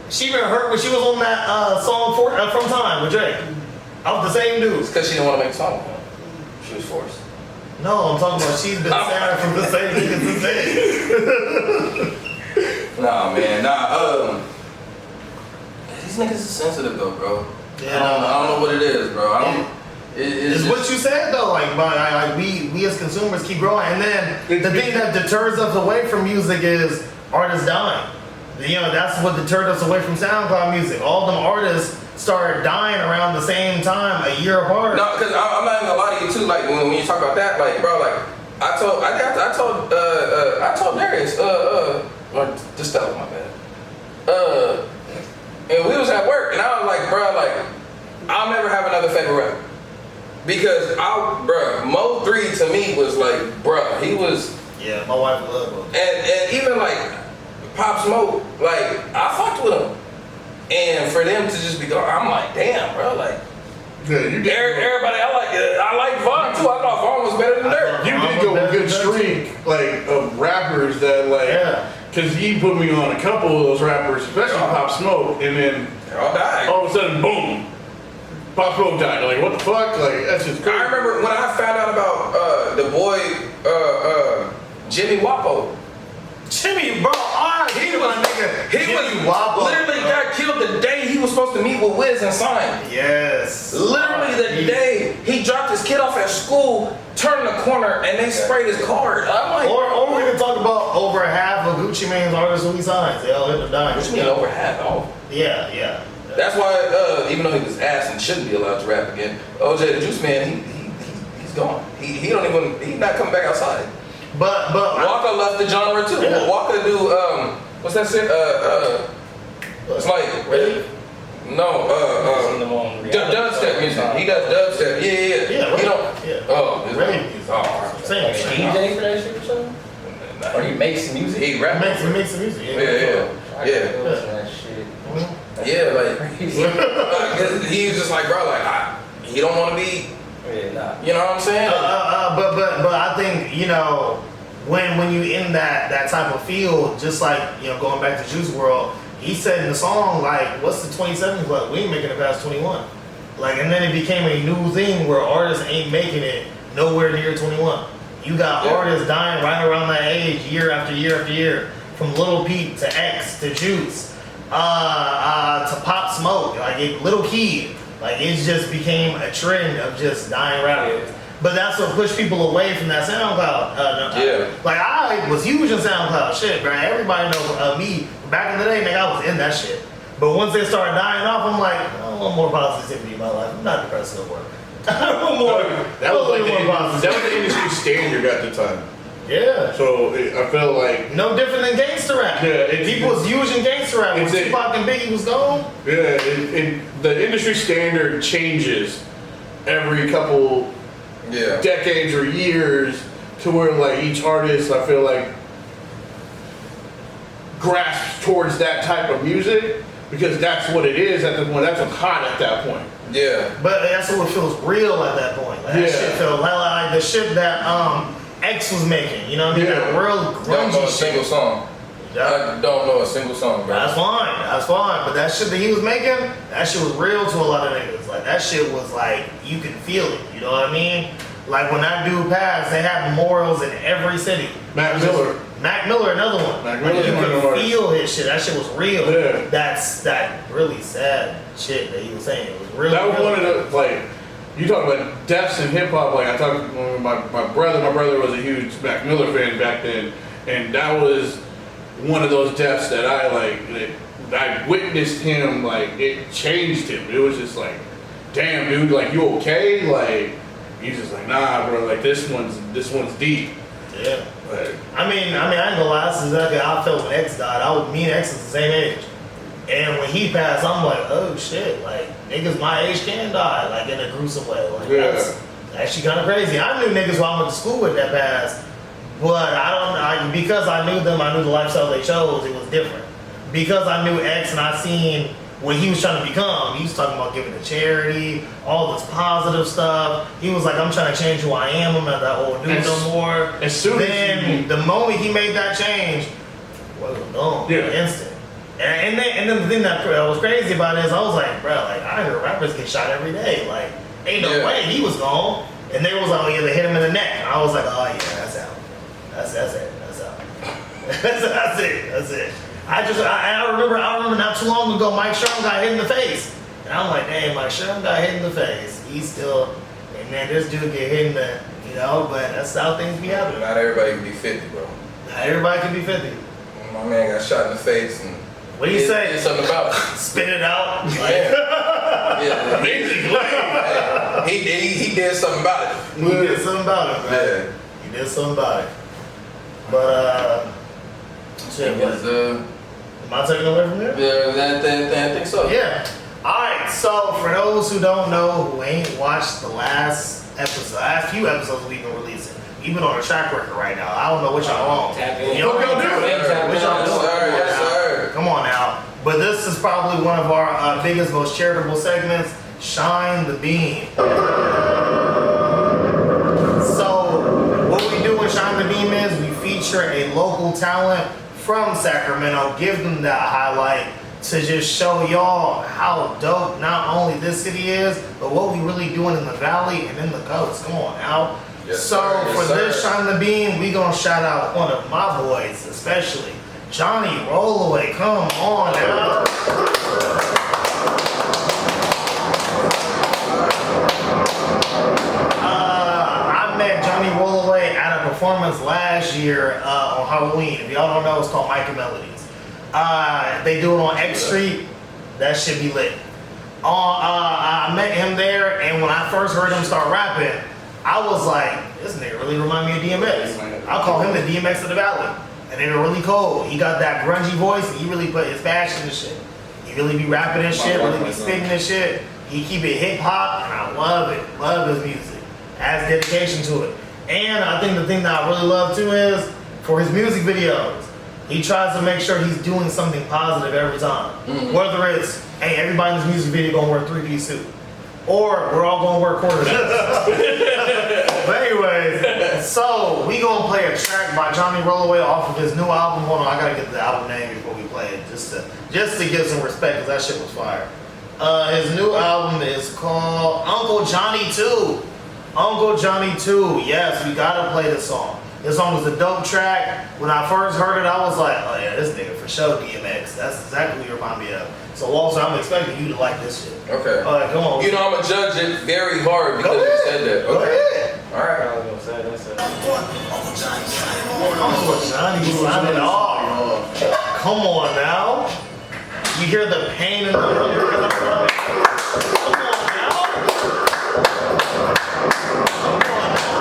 D: She been hurt when she was on that song From Time with Drake. I was the same dude.
B: It's because she didn't want to make a song with him. She was forced.
D: No, I'm talking about she's been sad from the same niggas the same.
B: Nah, man. These niggas is sensitive though, bro.
D: Yeah,
B: I don't know what it is, bro.
D: It's what you said though, like we as consumers keep growing, and then the thing that deters us away from music is artists dying. You know, that's what deterred us away from SoundCloud music. All them artists started dying around the same time, a year apart.
B: No, because I'm not even gonna lie to you too. Like when you talk about that, like bro, like I told Darius, or just tell him my bad. And we was at work, and I was like, bro, like I'll never have another favorite rapper. Because Mo 3 to me was like, bruh, he was.
D: Yeah, my wife loved him.
B: And even like Pop Smoke, like I fucked with him. And for them to just be gone, I'm like, damn, bro, like.
C: Yeah, you did.
B: Everybody, I like Vaughn too. I thought Vaughn was better than Dirk.
C: You did go a good streak, like of rappers that like.
D: Yeah.
C: Because he put me on a couple of those rappers, especially Pop Smoke, and then
B: They all died.
C: all of a sudden, boom, Pop Smoke died. Like, what the fuck? Like, that's just crazy.
B: I remember when I found out about the boy Jimmy Wapo.
D: Jimmy, bro,
B: He was
D: Jimmy Wobble.
B: literally got killed the day he was supposed to meet with Wiz and sign.
D: Yes.
B: Literally the day he dropped his kid off at school, turned the corner, and they sprayed his card. I'm like,
D: Or we can talk about over half of Gucci Mane's artists who he signs. They all end up dying.
B: what you mean over half? Oh.
D: Yeah.
B: That's why, even though he was ass and shouldn't be allowed to rap again, OJ the Juice Man, he's gone. He's not coming back outside.
D: But
B: Walker left the genre too.
D: Yeah.
B: Walker do what's that shit? It's like dubstep music. He does dubstep. Yeah.
D: Yeah,
B: He don't.
D: yeah.
B: Oh,
D: Rave music.
B: oh.
D: Same shit.
A: DJ for that shit or something? Or he makes music.
B: He rap.
D: He makes some music.
B: Yeah.
A: Listen to that shit.
B: Yeah, like he was just like, bro, like he don't want to be.
A: Yeah, nah.
B: You know what I'm saying?
D: But I think, you know, when you in that type of field, just like, you know, going back to Juice WRLD, he said in the song, like, what's the 27 club? We ain't making it past 21. Like, and then it became a new thing where artists ain't making it nowhere near 21. You got artists dying right around that age, year after year after year, from Lil Peep to X to Juice, to Pop Smoke, like Lil Key. Like, it just became a trend of just dying rappers. But that's what pushed people away from that SoundCloud. Like, I was huge in SoundCloud. Shit, bro. Everybody knows me. Back in the day, nigga, I was in that shit. But once they started dying off, I'm like, I want more positivity in my life. I'm not depressed no more. I want more.
C: That was like the industry standard at the time.
D: Yeah.
C: So I felt like
D: no different than gangster rap.
C: Yeah,
D: people was using gangster rap when Tupac and Biggie was gone.
C: Yeah, the industry standard changes every couple decades or years to where like each artist, I feel like, grasps towards that type of music because that's what it is at the point. That's what's hot at that point.
B: Yeah.
D: But that's what feels real at that point. Like, that shit felt like the shit that X was making. You know what I mean? That real grungy
B: Don't know a
D: shit.
B: single song. I don't know a single song, bro.
D: That's fine. But that shit that he was making, that shit was real to a lot of niggas. Like, that shit was like, you can feel it. You know what I mean? Like, when that dude passed, they had memorials in every city.
C: Mac Miller,
D: another one.
C: Mac
D: Like,
C: Miller's
D: you
C: one of
D: could
C: them artists.
D: feel his shit. That shit was real.
C: Yeah.
D: That's that really sad shit that he was saying. It was real.
C: That was
D: real.
C: one of the, like, you talk about deaths in hip hop. Like I talked, my brother was a huge Mac Miller fan back then, and that was one of those deaths that I witnessed him. Like, it changed him. It was just like, damn, dude, like, you okay? Like, he's just like, nah, bro. Like, this one's deep.
D: Yeah.
C: Like,
D: I mean, I ain't gonna lie. This is exactly how I felt when X died. Me and X is the same age. And when he passed, I'm like, oh shit, like, niggas my age can die, like, in a gruesome way. Like, that's actually kind of crazy. I knew niggas who I went to school with that passed, but because I knew them, I knew the lifestyle they chose, it was different. Because I knew X and I seen what he was trying to become, he was talking about giving to charity, all this positive stuff. He was like, I'm trying to change who I am, I'm not that old dude no more. The moment he made that change, well, it was gone, instant. And then the thing that was crazy about it is I was like, bro, like, I heard rappers get shot every day. Like, ain't no way he was gone. And they was like, oh yeah, they hit him in the neck. And I was like, oh yeah, that's out. That's it. That's it. I remember not too long ago, Mike Sherm got hit in the face. And I'm like, damn, Mike Sherm got hit in the face. He's still, and man, this dude get hit in the, you know, but that's how things be happening.
B: Not everybody can be 50, bro.
D: Not everybody can be 50.
B: My man got shot in the face and
D: what do you say?
B: Did something about it.
D: Spit it out.
B: Yeah. He did something about it.
D: He did something about it, man.
B: Yeah.
D: He did something about it. But shit, am I taking away from there?
B: Yeah, I think so.
D: Yeah. Alright, so for those who don't know, who ain't watched the last few episodes we've been releasing, even on a track record right now, I don't know what y'all on.
B: Yes, sir.
D: Come on now. But this is probably one of our biggest, most charitable segments, Shine the Beam. So what we do in Shine the Beam is we feature a local talent from Sacramento, give them that highlight to just show y'all how dope not only this city is, but what we really doing in the valley and in the coast. Come on now.
B: Yes,
D: For this Shine the Beam, we gonna shout out one of my boys, especially Johnny Rollaway. Come on now. I met Johnny Rollaway at a performance last year on Halloween. If y'all don't know, it's called Mike and Melodies. They do it on X Street. That should be lit. I met him there, and when I first heard him start rapping, I was like, this nigga really remind me of DMX. I call him the DMX of the Valley. And they were really cold. He got that grungy voice, and he really put his passion in shit. He really be rapping and shit, really be spitting and shit. He keep it hip hop, and I love it. Love his music. Has dedication to it. And I think the thing that I really love too is, for his music videos, he tries to make sure he's doing something positive every time. Whether it's, hey, everybody in this music video gonna wear a 3-piece suit, or we're all gonna wear quarterbacks. But anyways, so we gonna play a track by Johnny Rollaway off of his new album. Hold on, I gotta get the album name before we play it, just to give some respect, cause that shit was fire. His new album is called Uncle Johnny 2. Uncle Johnny 2. Yes, we gotta play this song. This song was a dope track. When I first heard it, I was like, oh yeah, this nigga for sure DMX. That's exactly what you remind me of. So Walter, I'm expecting you to like this shit.
B: Okay.
D: All right, come on.
B: You know I'm gonna judge it very hard because you said that.
D: Go
B: Okay.
D: ahead.
B: All right.
A: I was gonna say that's it.
D: Uncle Johnny signing off. Come on now. You hear the pain in the hunger. Come on now.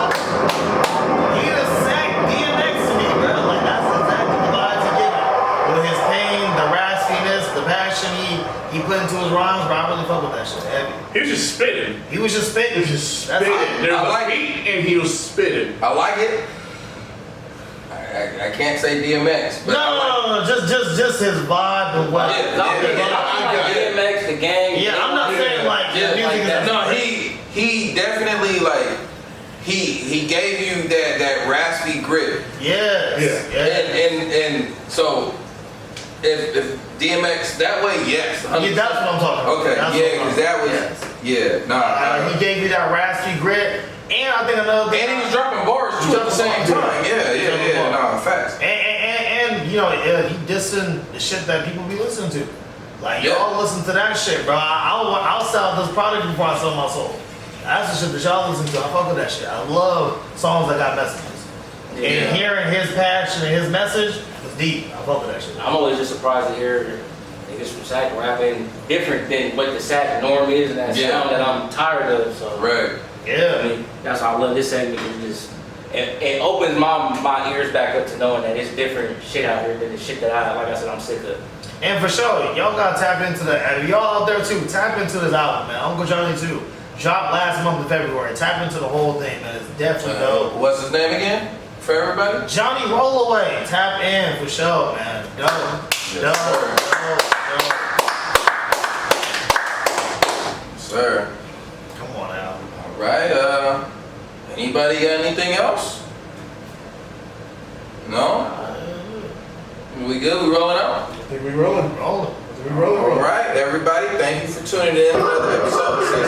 D: He just sang DMX to me, bro. Like, that's exactly the vibes he gave me. With his pain, the raspiness, the passion he put into his rhymes, bro, I really fuck with that shit. Heavy.
C: He was just spitting.
D: He was just spitting.
C: He was just
D: That's
C: spitting.
D: hot.
C: There was
B: I like
C: a beat and he was spitting.
B: I like it. I can't say DMX, but
D: No, just his vibe and what.
B: Yeah,
A: I like DMX, the gang.
D: Yeah, I'm not saying like
B: Yeah,
D: his music
A: like that.
D: is
B: No, he definitely like he gave you that raspy grit.
D: Yes.
B: And so if DMX that way, yes.
D: Yeah, that's what I'm talking about.
B: Okay,
D: That's
B: yeah,
D: what I'm
B: because that was
D: yes. He gave you that raspy grit, and I think another thing.
B: and he was dropping bars too at the same time. Yeah. No, facts.
D: And you know, he dissing the shit that people be listening to. Like
B: Yeah.
D: y'all listen to that shit, bro. I'll sell this product before I sell my soul. That's the shit that y'all listen to. I fuck with that shit. I love songs that got messages.
A: Yeah.
D: And hearing his passion and his message was deep. I fuck with that shit.
A: I'm always just surprised to hear niggas from Sac rapping different than what the Sac norm is and that sound that I'm tired of. So
B: Right.
D: Yeah.
A: I mean, that's why I love this segment. It opens my ears back up to knowing that it's different shit out here than the shit that like I said, I'm sick of.
D: And for sure, y'all gotta tap into and y'all out there too, tap into this album, man. Uncle Johnny 2 dropped last month of February. Tap into the whole thing, man. It's definitely dope.
B: What's his name again for everybody?
D: Johnny Rollaway, tap in for sure, man. Dope.
B: Yes, Sir.
D: Come on now.
B: All right. Anybody got anything else? No? We good? We rolling out?
C: I think we rolling.
D: Rolling.
B: All right, everybody. Thank you for tuning in to another episode of 16.